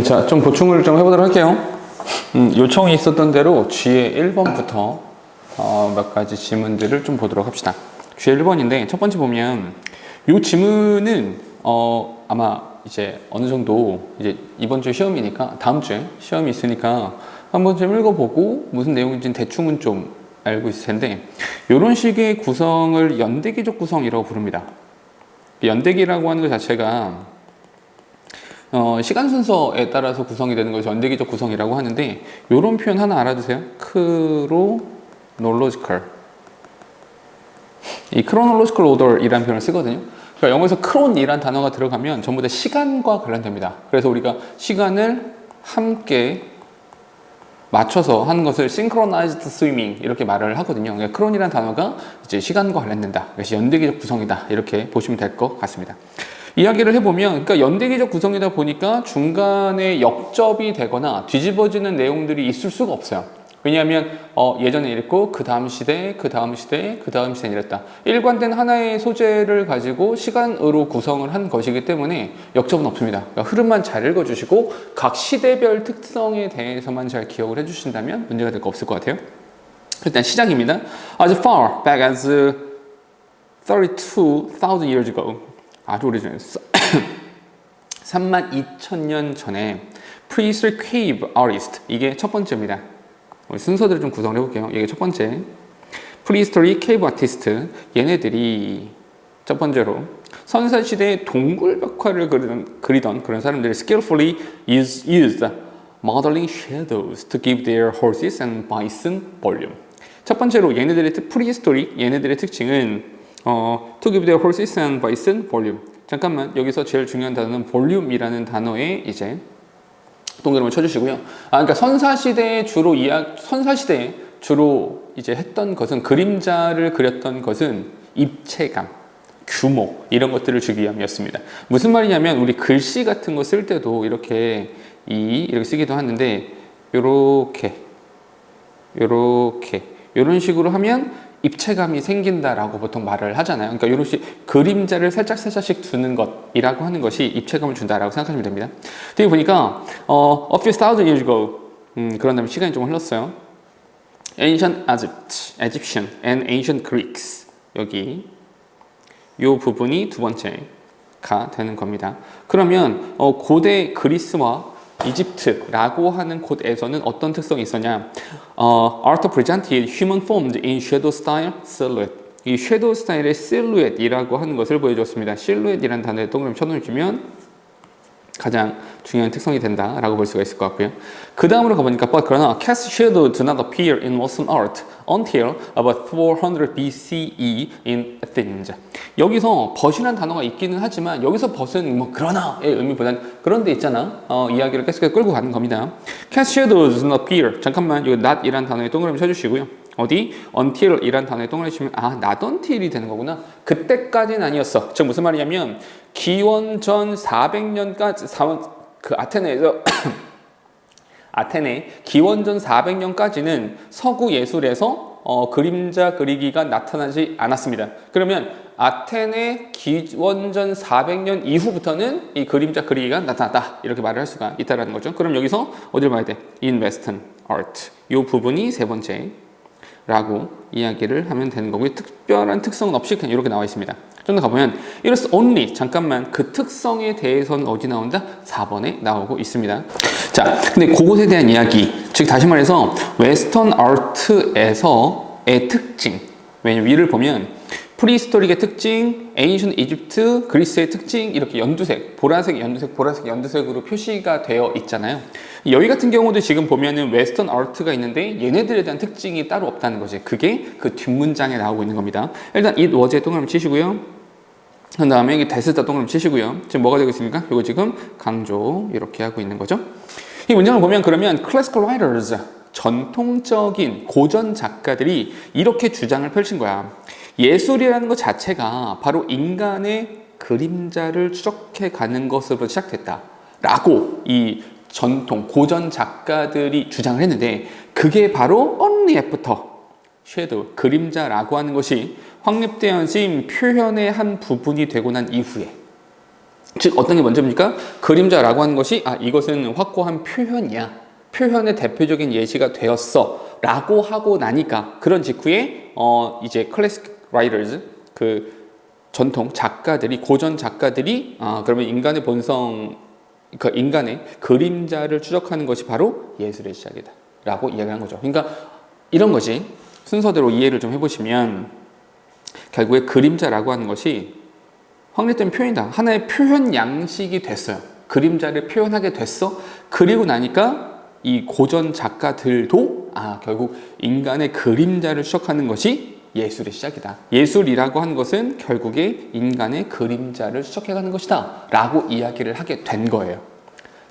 자, 좀 보충을 좀 해보도록 할게요. 요청이 있었던 대로 G의 1번부터 몇 가지 지문들을 좀 보도록 합시다. G의 1번인데 첫 번째 보면 이 지문은 아마 이제 어느 정도 이제 이번 주 시험이니까 다음 주에 시험이 있으니까 한번 좀 읽어보고 무슨 내용인지는 대충은 좀 알고 있을 텐데 이런 식의 구성을 연대기적 구성이라고 부릅니다. 연대기라고 하는 것 자체가 시간 순서에 따라서 구성이 되는 것이 연대기적 구성이라고 하는데 이런 표현 하나 알아두세요. 크로놀로지컬. 이 크로놀로지컬 오더이라는 표현을 쓰거든요. 그러니까 영어에서 크론이라는 단어가 들어가면 전부 다 시간과 관련됩니다. 그래서 우리가 시간을 함께 맞춰서 하는 것을 synchronized swimming 이렇게 말을 하거든요. 그러니까 크론이라는 단어가 이제 시간과 관련된다. 그래서 연대기적 구성이다. 이렇게 보시면 될 것 같습니다. 이야기를 해보면, 그러니까 연대기적 구성이다 보니까 중간에 역접이 되거나 뒤집어지는 내용들이 있을 수가 없어요. 왜냐하면 예전에 이랬고 그 다음 시대, 그 다음 시대, 그 다음 시대는 이랬다. 일관된 하나의 소재를 가지고 시간으로 구성을 한 것이기 때문에 역접은 없습니다. 그러니까 흐름만 잘 읽어주시고 각 시대별 특성에 대해서만 잘 기억을 해주신다면 문제가 될 거 없을 것 같아요. 일단 시작입니다. As far back as 32,000 years ago, 아주 오래전에 32,000년 전에 Prehistoric Cave Artist, 이게 첫 번째입니다. 순서대로 좀 구성을 해볼게요. 이게 첫 번째 Prehistoric Cave Artist, 얘네들이 첫 번째로 선사시대의 동굴 벽화를 그리던 그런 사람들이 skillfully used modeling shadows to give their horses and bison volume. 첫 번째로 얘네들의 Prehistoric, 얘네들의 특징은 to give their horses and bison volume. 잠깐만, 여기서 제일 중요한 단어는 volume이라는 단어에 이제 동그라미 쳐주시고요. 그러니까 선사시대에 주로 이제 했던 것은, 그림자를 그렸던 것은 입체감, 규모 이런 것들을 주기 위함이었습니다. 무슨 말이냐면 우리 글씨 같은 거 쓸 때도 이렇게 이렇게 쓰기도 하는데 이런 식으로 하면 입체감이 생긴다라고 보통 말을 하잖아요. 그러니까 이런 식 그림자를 살짝씩 두는 것이라고 하는 것이 입체감을 준다라고 생각하시면 됩니다. 뒤에 보니까 a few thousand years ago, 그런 다음에 시간이 좀 흘렀어요. Ancient Egyptian and Ancient Greeks, 여기 이 부분이 두 번째가 되는 겁니다. 그러면 고대 그리스와 이집트라고 하는 곳에서는 어떤 특성이 있었냐? Art presented human formed in shadow style silhouette. 이 섀도우 스타일의 실루엣이라고 하는 것을 보여줬습니다. 실루엣이라는 단어에 동그라미 쳐놓으시면 가장 중요한 특성이 된다라고 볼 수가 있을 것 같고요. 그 다음으로 가보니까 그러나 cast shadow do not appear in Western art until about 400 BCE in Athens. 여기서 벗이라는 단어가 있기는 하지만 여기서 벗은 뭐 그러나의 의미보다는 그런 데 있잖아. 이야기를 계속해서 끌고 가는 겁니다. cast shadow do not appear. 잠깐만, 여기 not이라는 단어에 동그라미 쳐주시고요. 어디? until 이란 단어에 동그라미 치면 not until이 되는 거구나. 그때까지는 아니었어. 즉 무슨 말이냐면 기원전 400년까지 그 아테네에서 아테네 기원전 400년까지는 서구 예술에서 그림자 그리기가 나타나지 않았습니다. 그러면 아테네 기원전 400년 이후부터는 이 그림자 그리기가 나타났다. 이렇게 말을 할 수가 있다는 거죠. 그럼 여기서 어디를 봐야 돼? In Western art. 이 부분이 세 번째 라고 이야기를 하면 되는 거고요. 특별한 특성은 없이 그냥 이렇게 나와 있습니다. 좀 더 가보면 it is only, 잠깐만, 그 특성에 대해서는 어디 나온다? 4번에 나오고 있습니다. 자, 근데 그것에 대한 이야기, 즉 다시 말해서 웨스턴 아트에서의 특징, 왜냐면 위를 보면 프리히스토릭의 특징, 에인션 이집트, 그리스의 특징, 이렇게 연두색, 보라색, 연두색, 보라색, 연두색으로 표시가 되어 있잖아요. 여기 같은 경우도 지금 보면은 웨스턴 아트가 있는데 얘네들에 대한 특징이 따로 없다는 거지. 그게 그 뒷문장에 나오고 있는 겁니다. 일단 it was에 동그라미 치시고요. 그 다음에 여기 됐다 동그라미 치시고요. 지금 뭐가 되고 있습니까? 이거 지금 강조 이렇게 하고 있는 거죠. 이 문장을 보면 그러면 classical writers, 전통적인 고전 작가들이 이렇게 주장을 펼친 거야. 예술이라는 것 자체가 바로 인간의 그림자를 추적해 가는 것으로 시작됐다 라고 이 전통 고전 작가들이 주장을 했는데, 그게 바로 only after shadow, 그림자라고 하는 것이 확립되어진 표현의 한 부분이 되고 난 이후에 즉 어떤 게 먼저입니까? 그림자라고 하는 것이 이것은 확고한 표현이야. 표현의 대표적인 예시가 되었어. 라고 하고 나니까 그런 직후에 이제 클래식 라이터즈 그 전통 작가들이 고전 작가들이 그러면 인간의 본성 그 인간의 그림자를 추적하는 것이 바로 예술의 시작이다. 라고 이야기한 거죠. 그러니까 이런 것이 순서대로 이해를 좀 해보시면 결국에 그림자라고 하는 것이 확립된 표현이다. 하나의 표현 양식이 됐어요. 그림자를 표현하게 됐어. 그리고 나니까 이 고전 작가들도 결국 인간의 그림자를 추적하는 것이 예술의 시작이다. 예술이라고 하는 것은 결국에 인간의 그림자를 추적해가는 것이다. 라고 이야기를 하게 된 거예요.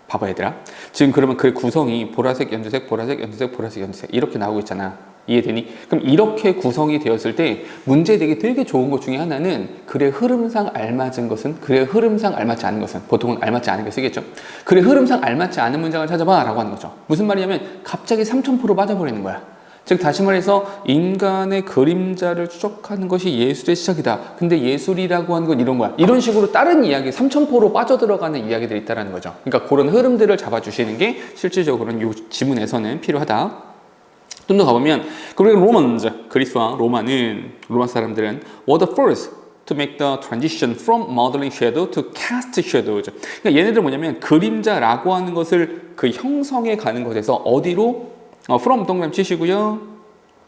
봐봐 얘들아. 지금 그러면 그 구성이 보라색, 연두색, 보라색, 연두색, 보라색, 연두색 이렇게 나오고 있잖아. 이해되니? 그럼 이렇게 구성이 되었을 때 문제 되게 되게 좋은 것 중에 하나는 글의 흐름상 알맞은 것은 글의 흐름상 알맞지 않은 것은 보통은 알맞지 않은 게 쓰겠죠. 글의 흐름상 알맞지 않은 문장을 찾아봐 라고 하는 거죠. 무슨 말이냐면 갑자기 3000% 빠져버리는 거야. 즉 다시 말해서 인간의 그림자를 추적하는 것이 예술의 시작이다. 근데 예술이라고 하는 건 이런 거야. 이런 식으로 다른 이야기 3000% 빠져들어가는 이야기들이 있다는 거죠. 그러니까 그런 흐름들을 잡아주시는 게 실질적으로는 이 지문에서는 필요하다. 좀 더 가보면 그리고 로먼즈 그리스와 로마 사람들은 were the first to make the transition from modeling shadow to cast shadows. 그러니까 얘네들 뭐냐면 그림자라고 하는 것을 그 형성해 가는 것에서 어디로 from 동그라미 치시고요.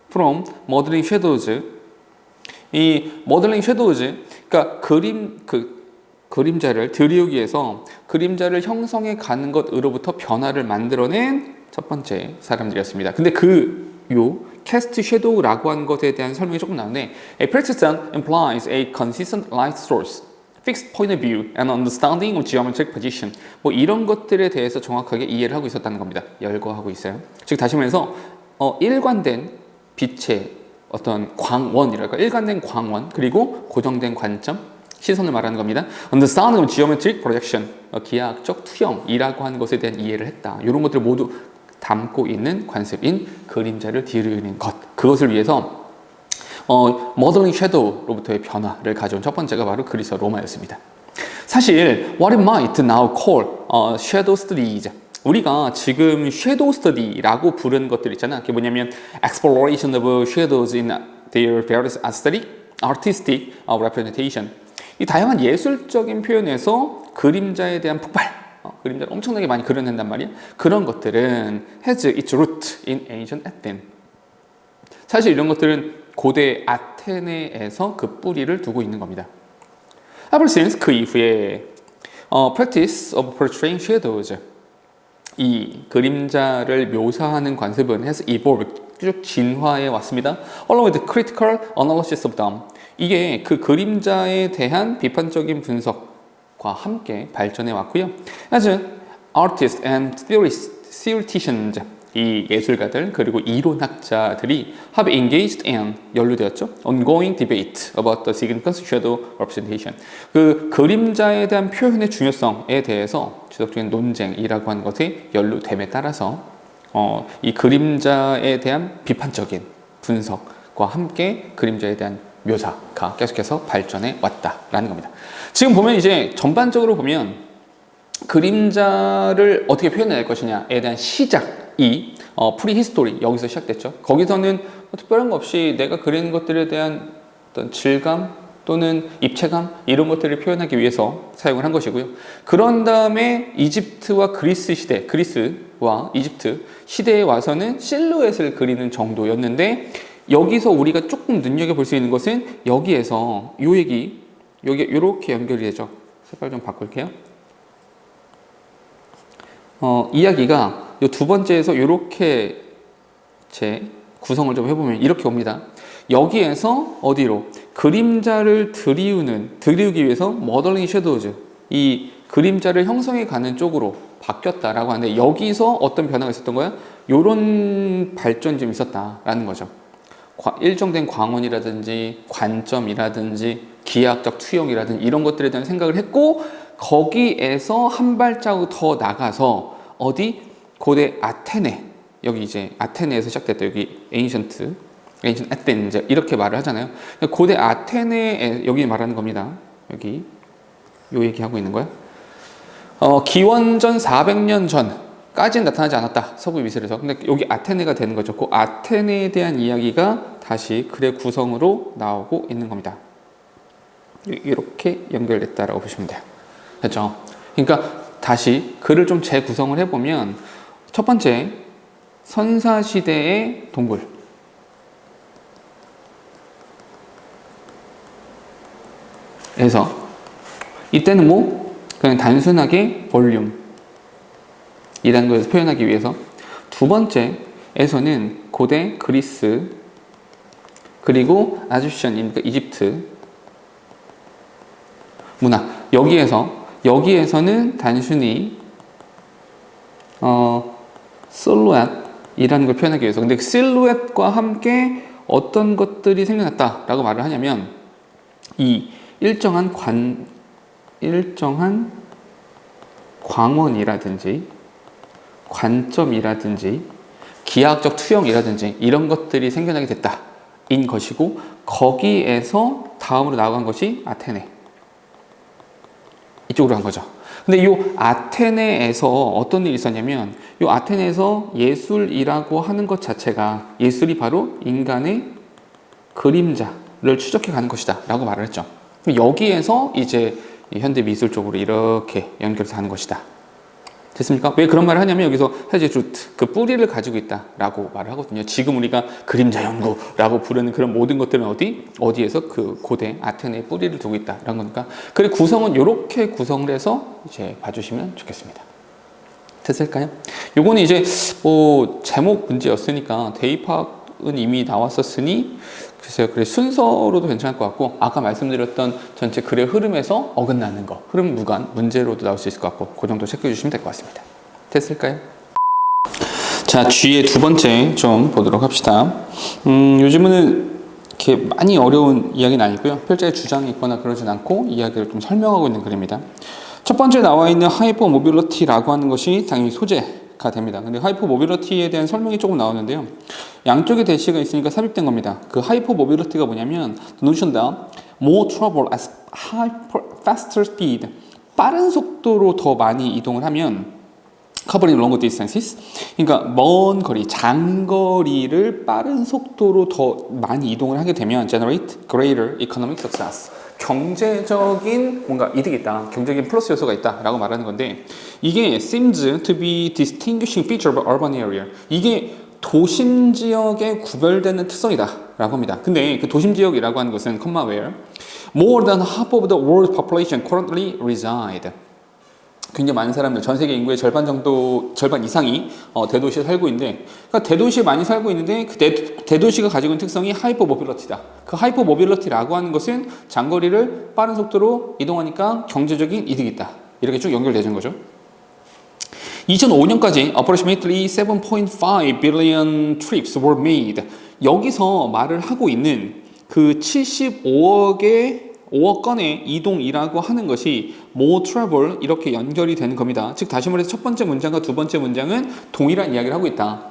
from modeling shadows. 이 modeling shadows 그러니까 그림자를 드리우기 위해서 그림자를 형성해 가는 것으로부터 변화를 만들어낸 첫 번째 사람들이었습니다. 근데 cast shadow라고 하는 것에 대한 설명이 조금 나오는데 A persistent implies a consistent light source, fixed point of view, and understanding of geometric position. 뭐 이런 것들에 대해서 정확하게 이해를 하고 있었다는 겁니다. 열거하고 있어요. 즉 다시 말해서 일관된 빛의 어떤 광원이랄까 일관된 광원 그리고 고정된 관점 시선을 말하는 겁니다. Understanding of geometric projection, 기하학적 투영이라고 하는 것에 대한 이해를 했다. 이런 것들을 모두 담고 있는 관습인 그림자를 뒤르는 것. 그것을 위해서 modeling shadow로부터의 변화를 가져온 첫 번째가 바로 그리스 로마였습니다. 사실 what it might now call shadow studies. 우리가 지금 shadow study라고 부르는 것들 있잖아. 그게 뭐냐면 exploration of shadows in their various artistic representation. 이 다양한 예술적인 표현에서 그림자에 대한 폭발, 그림자를 엄청나게 많이 그려낸단 말이야. 그런 것들은 has its root in ancient Athens. 사실 이런 것들은 고대 아테네에서 그 뿌리를 두고 있는 겁니다. Ever since 그 이후에 practice of portraying shadows, 이 그림자를 묘사하는 관습은 has evolved, 쭉 진화해 왔습니다. Along with critical analysis of them. 이게 그 그림자에 대한 비판적인 분석과 함께 발전해 왔고요. As artists and theoreticians, 이 예술가들 그리고 이론학자들이 have engaged in 연루되었죠. ongoing debate about the significance of shadow representation. 그 그림자에 대한 표현의 중요성에 대해서 지속적인 논쟁이라고 하는 것이 연루됨에 따라서 이 그림자에 대한 비판적인 분석과 함께 그림자에 대한 묘사가 계속해서 발전해 왔다라는 겁니다. 지금 보면 이제 전반적으로 보면 그림자를 어떻게 표현해야 할 것이냐에 대한 시작이 프리히스토리 여기서 시작됐죠. 거기서는 특별한 거 없이 내가 그리는 것들에 대한 어떤 질감 또는 입체감 이런 것들을 표현하기 위해서 사용을 한 것이고요. 그런 다음에 이집트와 그리스와 이집트 시대에 와서는 실루엣을 그리는 정도였는데 여기서 우리가 조금 눈여겨볼 수 있는 것은 여기에서 여기 이렇게 연결이 되죠. 색깔 좀 바꿀게요. 이야기가 이 두 번째에서 이렇게 제 구성을 좀 해보면 이렇게 옵니다. 여기에서 어디로 그림자를 드리우기 위해서 modeling shadows, 이 그림자를 형성해 가는 쪽으로 바뀌었다라고 하는데 여기서 어떤 변화가 있었던 거야? 이런 발전이 좀 있었다라는 거죠. 일정된 광원이라든지 관점이라든지 기하학적 투영이라든지 이런 것들에 대한 생각을 했고 거기에서 한 발자국 더 나가서 어디 고대 아테네 여기 이제 아테네에서 시작됐다 여기 ancient Athens 이렇게 말을 하잖아요. 고대 아테네에 여기 말하는 겁니다. 여기 요 얘기하고 있는 거야. 기원전 400년 전까지는 나타나지 않았다. 서구 미술에서. 근데 여기 아테네가 되는 거죠. 그 아테네에 대한 이야기가 다시 글의 구성으로 나오고 있는 겁니다. 이렇게 연결됐다라고 보시면 돼요. 됐죠? 그러니까 다시 글을 좀 재구성을 해보면 첫 번째, 선사시대의 동굴. 에서 이때는 뭐 그냥 단순하게 볼륨 이라는 것을 표현하기 위해서 두 번째에서는 고대 그리스 그리고 아주시안 그러니까 이집트 문화 여기에서는 단순히 실루엣이라는 걸 표현하기 위해서 근데 그 실루엣과 함께 어떤 것들이 생겨났다라고 말을 하냐면 이 일정한 광원이라든지 관점이라든지 기하학적 투영이라든지 이런 것들이 생겨나게 됐다인 것이고 거기에서 다음으로 나아간 것이 아테네 이쪽으로 간 거죠. 근데 이 아테네에서 어떤 일이 있었냐면 이 아테네에서 예술이라고 하는 것 자체가 예술이 바로 인간의 그림자를 추적해 가는 것이다 라고 말을 했죠. 여기에서 이제 현대 미술 쪽으로 이렇게 연결해서 하는 것이다. 됐습니까? 왜 그런 말을 하냐면 여기서 헤제주트 그 뿌리를 가지고 있다라고 말을 하거든요. 지금 우리가 그림자 연구라고 부르는 그런 모든 것들은 어디에서 그 고대 아테네의 뿌리를 두고 있다라는 거니까. 그래 구성은 이렇게 구성을 해서 이제 봐주시면 좋겠습니다. 됐을까요? 요거는 이제 제목 문제였으니까 대입학은 이미 나왔었으니 글쎄요, 그래 순서로도 괜찮을 것 같고 아까 말씀드렸던 전체 글의 흐름에서 어긋나는 거 흐름 무관 문제로도 나올 수 있을 것 같고 그 정도 체크해 주시면 될 것 같습니다. 됐을까요? 자, G의 두 번째 좀 보도록 합시다. 요즘은 이렇게 많이 어려운 이야기는 아니고요. 필자의 주장이 있거나 그러진 않고 이야기를 좀 설명하고 있는 글입니다. 첫 번째 나와 있는 하이퍼 모빌리티라고 하는 것이 당연히 소재가 됩니다. 근데 하이퍼 모빌리티에 대한 설명이 조금 나오는데요. 양쪽에 대시가 있으니까 삽입된 겁니다. 그 하이퍼 모빌리티가 뭐냐면 the notion that more travel at faster speed 빠른 속도로 더 많이 이동을 하면 covering longer distances 그러니까 먼 거리, 장거리를 빠른 속도로 더 많이 이동을 하게 되면 generate greater economic success 경제적인 뭔가 이득이 있다, 경제적인 플러스 요소가 있다라고 말하는 건데 이게 seems to be distinguishing feature of urban area 이게 도심 지역에 구별되는 특성이다 라고 합니다. 근데 그 도심 지역이라고 하는 것은 where more than half of the world's population currently reside 굉장히 많은 사람들, 전 세계 인구의 절반 이상이 대도시에 살고 있는데 그러니까 대도시에 많이 살고 있는데 그 대도시가 가지고 있는 특성이 하이퍼 모빌리티다. 그 하이퍼 모빌리티라고 하는 것은 장거리를 빠른 속도로 이동하니까 경제적인 이득이 있다. 이렇게 쭉 연결되는 거죠. 2005년까지 approximately 7.5 billion trips were made. 여기서 말을 하고 있는 그 5억 건의 이동이라고 하는 것이 more travel 이렇게 연결이 되는 겁니다. 즉 다시 말해서 첫 번째 문장과 두 번째 문장은 동일한 이야기를 하고 있다.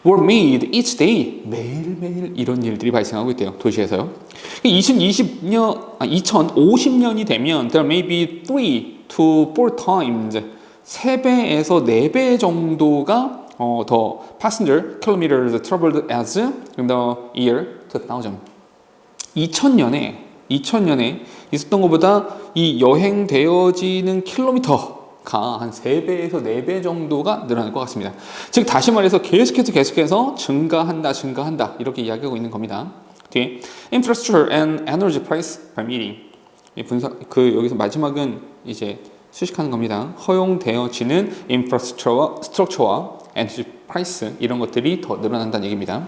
were made each day. 매일매일 이런 일들이 발생하고 있대요. 도시에서요. 2050년이 되면 there may be 3 to 4 times 3배에서 4배 정도가 더 passenger kilometers traveled as in the year 2000. 2000년에 있었던 것보다 이 여행되어지는 킬로미터가 한 3배에서 4배 정도가 늘어날 것 같습니다. 즉 다시 말해서 계속해서 증가한다 이렇게 이야기하고 있는 겁니다. 뒤에 infrastructure and energy price permitting 여기서 마지막은 이제 수식하는 겁니다. 허용되어지는 인프라스트럭처와 에너지 프라이스 이런 것들이 더 늘어난다는 얘기입니다.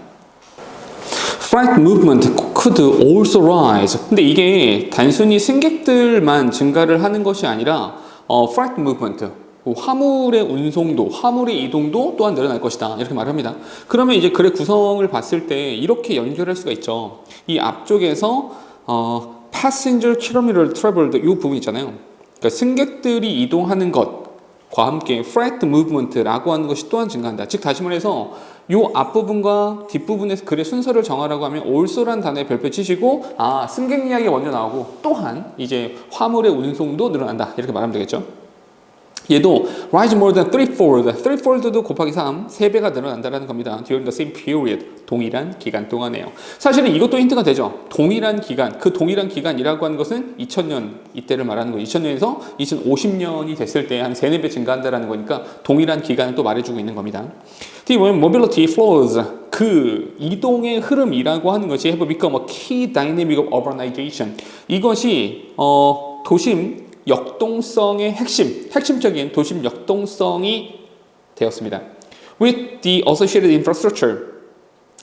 Flight movement could also rise. 근데 이게 단순히 승객들만 증가를 하는 것이 아니라 flight movement 화물의 운송도, 화물의 이동도 또한 늘어날 것이다. 이렇게 말합니다. 그러면 이제 글의 구성을 봤을 때 이렇게 연결할 수가 있죠. 이 앞쪽에서 passenger kilometer traveled 이 부분 있잖아요. 그러니까 승객들이 이동하는 것 함께 freight movement라고 하는 것이 또한 증가한다. 즉 다시 말해서 요 앞부분과 뒷부분에서 글의 순서를 정하라고 하면 also란 단어에 별표 치시고 승객 이야기 먼저 나오고 또한 이제 화물의 운송도 늘어난다. 이렇게 말하면 되겠죠. 얘도 rise more than threefold, threefold도 곱하기 3, 3배가 늘어난다는 겁니다. during the same period, 동일한 기간 동안에요. 사실은 이것도 힌트가 되죠. 동일한 기간, 그 동일한 기간이라고 하는 것은 2000년 이때를 말하는 거예요. 2000년에서 2050년이 됐을 때 한 3, 4배 증가한다는 거니까 동일한 기간을 또 말해주고 있는 겁니다. 뒤에 보면 mobility flows, 그 이동의 흐름이라고 하는 것이 have become a key dynamic of urbanization. 이것이 도심 역동성의 핵심적인 도심 역동성이 되었습니다. With the associated infrastructure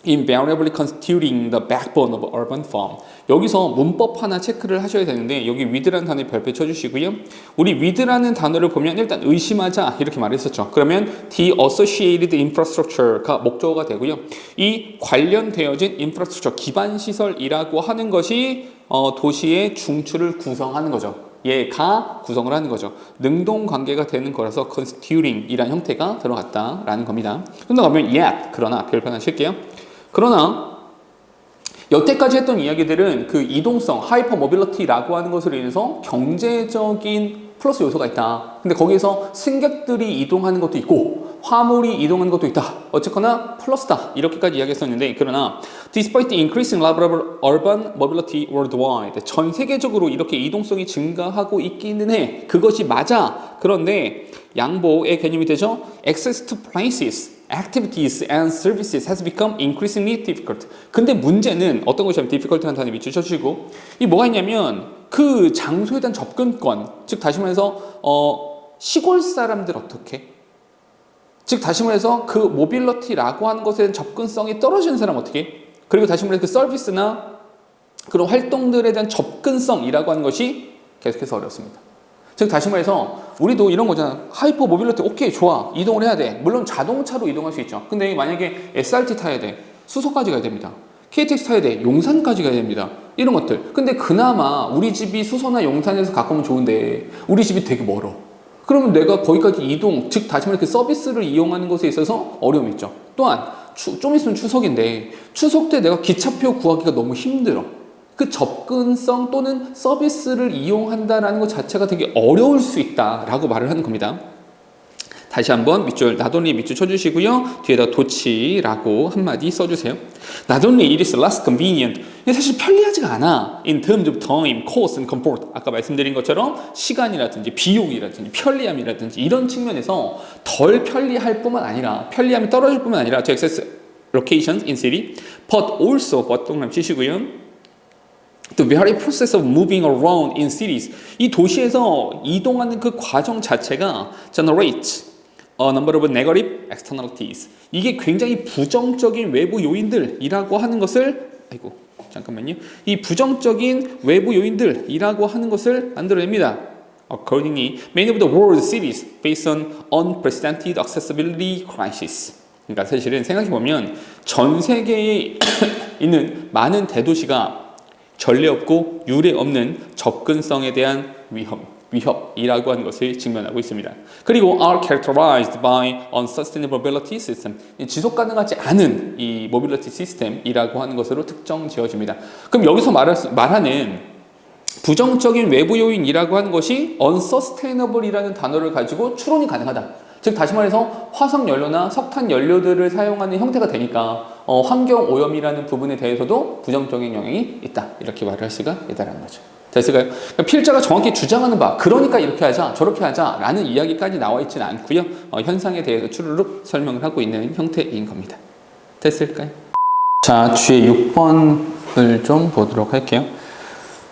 invariably constituting the backbone of urban farm. 여기서 문법 하나 체크를 하셔야 되는데 여기 with라는 단어에 별표 쳐주시고요. 우리 with라는 단어를 보면 일단 의심하자 이렇게 말했었죠. 그러면 the associated infrastructure가 목적어가 되고요. 이 관련되어진 infrastructure 기반 시설이라고 하는 것이 도시의 중추를 구성하는 거죠. 얘가 구성을 하는 거죠. 능동 관계가 되는 거라서 constituting 이란 형태가 들어갔다라는 겁니다. 그런가 가면 yet 그러나 별표 하나 칠게요. 그러나 여태까지 했던 이야기들은 그 이동성, 하이퍼 모빌리티라고 하는 것으로 인해서 경제적인 플러스 요소가 있다. 근데 거기에서 승객들이 이동하는 것도 있고 화물이 이동하는 것도 있다. 어쨌거나 플러스다. 이렇게까지 이야기했었는데 그러나 despite the increasing level of urban mobility worldwide 전 세계적으로 이렇게 이동성이 증가하고 있기는 해. 그것이 맞아. 그런데 양보의 개념이 되죠. Access to places, activities and services has become increasingly difficult. 근데 문제는 어떤 것이냐면 difficult라는 단어에 밑줄 쳐주시고 이 뭐가 있냐면 그 장소에 대한 접근권, 즉 다시 말해서 시골 사람들 어떻게? 즉 다시 말해서 그 모빌리티라고 하는 것에 대한 접근성이 떨어지는 사람 어떻게? 그리고 다시 말해서 그 서비스나 그런 활동들에 대한 접근성이라고 하는 것이 계속해서 어렵습니다. 즉 다시 말해서 우리도 이런 거잖아. 하이퍼 모빌리티 오케이 좋아 이동을 해야 돼. 물론 자동차로 이동할 수 있죠. 근데 만약에 SRT 타야 돼. 수소까지 가야 됩니다. KTX 타야 돼. 용산까지 가야 됩니다. 이런 것들. 근데 그나마 우리 집이 수서나 용산에서 가까우면 좋은데 우리 집이 되게 멀어. 그러면 내가 거기까지 이동, 즉 다시 말해 그 서비스를 이용하는 것에 있어서 어려움이 있죠. 또한 좀 있으면 추석인데 추석 때 내가 기차표 구하기가 너무 힘들어. 그 접근성 또는 서비스를 이용한다라는 것 자체가 되게 어려울 수 있다라고 말을 하는 겁니다. 다시 한번 밑줄, not only 밑줄 쳐주시고요. 뒤에다 도치라고 한마디 써주세요. Not only it is less convenient. 사실 편리하지가 않아. In terms of time, cost and comfort. 아까 말씀드린 것처럼 시간이라든지 비용이라든지 편리함이라든지 이런 측면에서 덜 편리할 뿐만 아니라 편리함이 떨어질 뿐만 아니라 to access locations in city, but also but 동그라미 치시고요. The very process of moving around in cities. 이 도시에서 이동하는 그 과정 자체가 generates a number of negative externalities. 이게 굉장히 부정적인 외부 요인들이라고 하는 것을 잠깐만요. 이 부정적인 외부 요인들이라고 하는 것을 만들어냅니다. Accordingly, many of the world cities face an unprecedented accessibility crisis. 그러니까 사실은 생각해보면 전 세계에 있는 많은 대도시가 전례 없고 유례 없는 접근성에 대한 위협이라고 하는 것을 직면하고 있습니다. 그리고 are characterized by unsustainable mobility system. 지속 가능하지 않은 이 모빌리티 시스템이라고 하는 것으로 특정 지어집니다. 그럼 여기서 말하는 부정적인 외부 요인이라고 하는 것이 unsustainable이라는 단어를 가지고 추론이 가능하다. 즉 다시 말해서 화석 연료나 석탄 연료들을 사용하는 형태가 되니까 환경 오염이라는 부분에 대해서도 부정적인 영향이 있다. 이렇게 말을 할 수가 있다는 거죠. 됐을까요? 그러니까 필자가 정확히 주장하는 바, 그러니까 이렇게 하자, 저렇게 하자 라는 이야기까지 나와 있지는 않고요. 현상에 대해서 추르륵 설명을 하고 있는 형태인 겁니다. 됐을까요? 자, 주의 6번을 좀 보도록 할게요.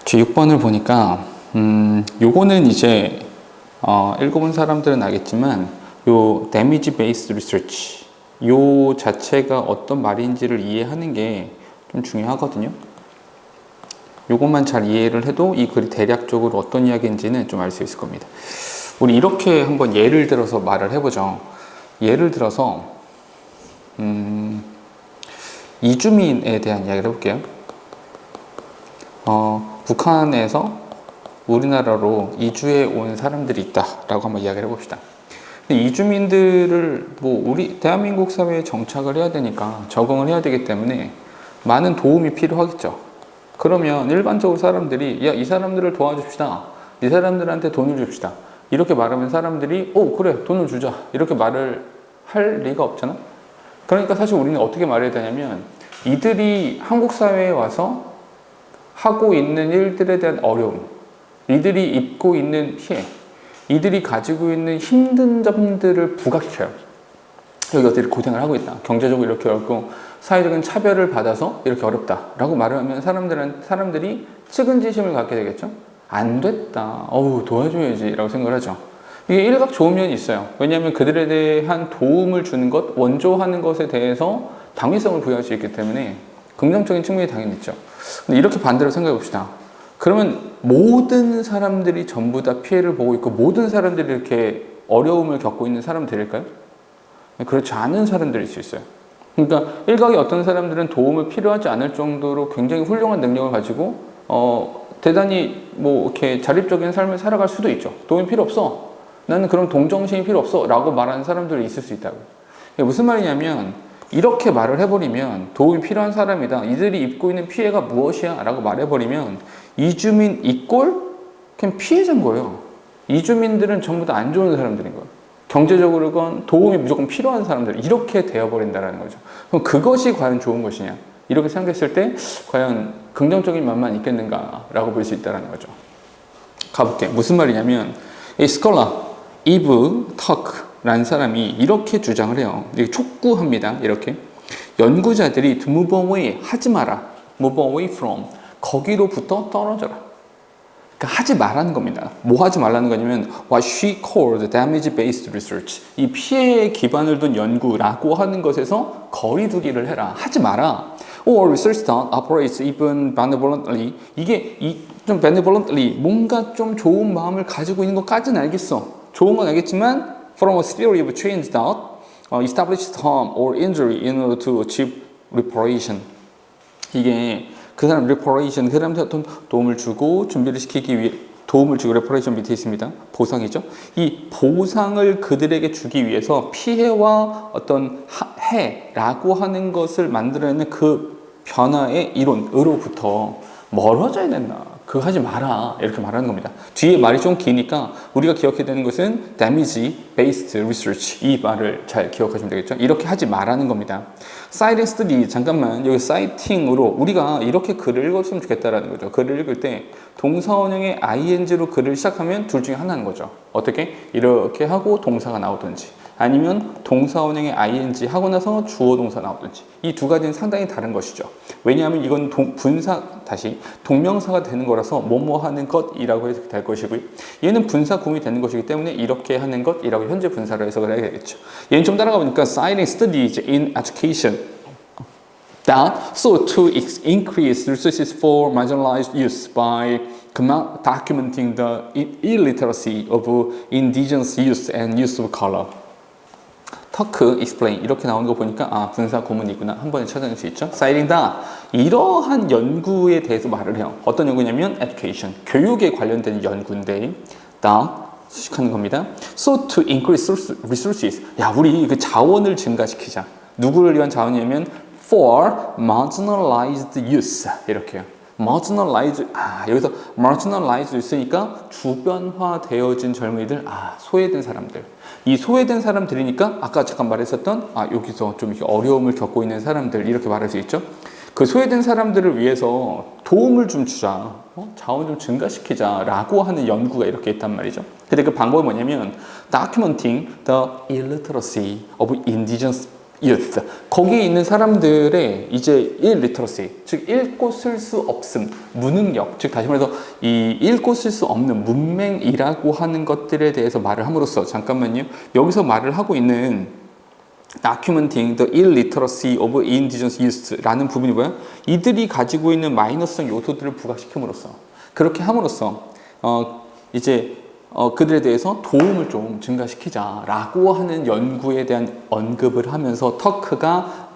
주의 6번을 보니까 요거는 이제 읽어본 사람들은 알겠지만 요 damage based research 요 자체가 어떤 말인지를 이해하는 게 좀 중요하거든요. 요것만 잘 이해를 해도 이 글이 대략적으로 어떤 이야기인지는 좀 알 수 있을 겁니다. 우리 이렇게 한번 예를 들어서 말을 해보죠. 예를 들어서 이주민에 대한 이야기를 해볼게요. 북한에서 우리나라로 이주해 온 사람들이 있다라고 한번 이야기를 해봅시다. 이주민들을 뭐 우리 대한민국 사회에 정착을 해야 되니까 적응을 해야 되기 때문에 많은 도움이 필요하겠죠. 그러면 일반적으로 사람들이 야, 이 사람들을 도와줍시다. 이 사람들한테 돈을 줍시다. 이렇게 말하면 사람들이 그래 돈을 주자 이렇게 말을 할 리가 없잖아. 그러니까 사실 우리는 어떻게 말해야 되냐면 이들이 한국 사회에 와서 하고 있는 일들에 대한 어려움, 이들이 입고 있는 피해, 이들이 가지고 있는 힘든 점들을 부각시켜요. 여기 어떻게 고생을 하고 있다. 경제적으로 이렇게 어렵고 사회적인 차별을 받아서 이렇게 어렵다라고 말을 하면 사람들이 측은지심을 갖게 되겠죠. 안 됐다. 도와줘야지 라고 생각을 하죠. 이게 일각 좋은 면이 있어요. 왜냐하면 그들에 대한 도움을 주는 것, 원조하는 것에 대해서 당위성을 부여할 수 있기 때문에 긍정적인 측면이 당연히 있죠. 근데 이렇게 반대로 생각해 봅시다. 그러면 모든 사람들이 전부 다 피해를 보고 있고 모든 사람들이 이렇게 어려움을 겪고 있는 사람들일까요? 그렇지 않은 사람들일 수 있어요. 그러니까 일각의 어떤 사람들은 도움을 필요하지 않을 정도로 굉장히 훌륭한 능력을 가지고 대단히 뭐 이렇게 자립적인 삶을 살아갈 수도 있죠. 도움이 필요 없어. 나는 그런 동정심이 필요 없어. 라고 말하는 사람들이 있을 수 있다고요. 무슨 말이냐면 이렇게 말을 해버리면 도움이 필요한 사람이다. 이들이 입고 있는 피해가 무엇이야? 라고 말해버리면 이주민 이꼴 그냥 피해자인 거예요. 이주민들은 전부 다 안 좋은 사람들인 거예요. 경제적으로건 도움이 무조건 필요한 사람들 이렇게 되어버린다는 거죠. 그럼 그것이 과연 좋은 것이냐? 이렇게 생각했을 때 과연 긍정적인 면만 있겠는가라고 볼 수 있다는 거죠. 가볼게. 무슨 말이냐면 이 스콜라 이브 터크라는 사람이 이렇게 주장을 해요. 촉구합니다. 이렇게 연구자들이 to move away 하지 마라, move away from 거기로부터 떨어져라. 그러니까 하지 말라는 겁니다. 뭐 하지 말라는 거냐면 what she called damage-based research 이 피해에 기반을 둔 연구라고 하는 것에서 거리두기를 해라. 하지 마라. or research that operates even benevolently 이게 좀 benevolently 뭔가 좀 좋은 마음을 가지고 있는 것까지는 알겠어. 좋은 건 알겠지만 from a theory of change that established harm or injury in order to achieve reparation 이게 그 사람 reparation 그 사람한테 어떤 도움을 주고 준비를 시키기 위해 도움을 주고 reparation 밑에 있습니다. 보상이죠. 이 보상을 그들에게 주기 위해서 피해와 어떤 해라고 하는 것을 만들어내는 그 변화의 이론으로부터 멀어져야 된다. 그거 하지 마라. 이렇게 말하는 겁니다. 뒤에 말이 좀 기니까 우리가 기억해야 되는 것은 damage-based research 이 말을 잘 기억하시면 되겠죠. 이렇게 하지 마라는 겁니다. citing study 잠깐만 여기 citing으로 우리가 이렇게 글을 읽었으면 좋겠다라는 거죠. 글을 읽을 때 동사원형의 ing로 글을 시작하면 둘 중에 하나인 거죠. 어떻게? 이렇게 하고 동사가 나오든지 아니면 동사원형의 ing 하고 나서 주어 동사 나오든지 이 두 가지는 상당히 다른 것이죠. 왜냐하면 이건 동명사가 되는 거라서 뭐뭐 하는 것이라고 해서 될 것이고요. 얘는 분사 구문이 되는 것이기 때문에 이렇게 하는 것이라고 현재 분사로 해석을 해야 되겠죠. 얘는 좀 따라가 보니까 citing studies in education that sought to increase resources for marginalized youth by documenting the illiteracy of indigenous youth and youth of color. 터크, explain 이렇게 나오는 거 보니까 분사 구문이구나 한 번에 찾아낼 수 있죠. citing that 이러한 연구에 대해서 말을 해요. 어떤 연구냐면 education, 교육에 관련된 연구인데 that 수식하는 겁니다. so to increase resources 야 우리 그 자원을 증가시키자. 누구를 위한 자원이냐면 for marginalized youth 이렇게요. marginalized 여기서 marginalized 있으니까 주변화되어진 젊은이들 소외된 사람들 이 소외된 사람들이니까 아까 잠깐 말했었던 여기서 좀 어려움을 겪고 있는 사람들 이렇게 말할 수 있죠. 그 소외된 사람들을 위해서 도움을 좀 주자, 자원 좀 증가시키자 라고 하는 연구가 이렇게 있단 말이죠. 근데 그 방법이 뭐냐면 documenting the illiteracy of indigenous youth 거기에 있는 사람들의 이제 illiteracy 즉 읽고 쓸 수 없음 무능력 즉 다시 말해서 이 읽고 쓸 수 없는 문맹이라고 하는 것들에 대해서 말을 함으로써 잠깐만요 여기서 말을 하고 있는 documenting the illiteracy of indigenous youth라는 부분이 뭐야? 이들이 가지고 있는 마이너스성 요소들을 부각시킴으로써 그렇게 함으로써 이제 그들에 대해서 도움을 좀 증가시키자라고 하는 연구에 대한 언급을 하면서 터크가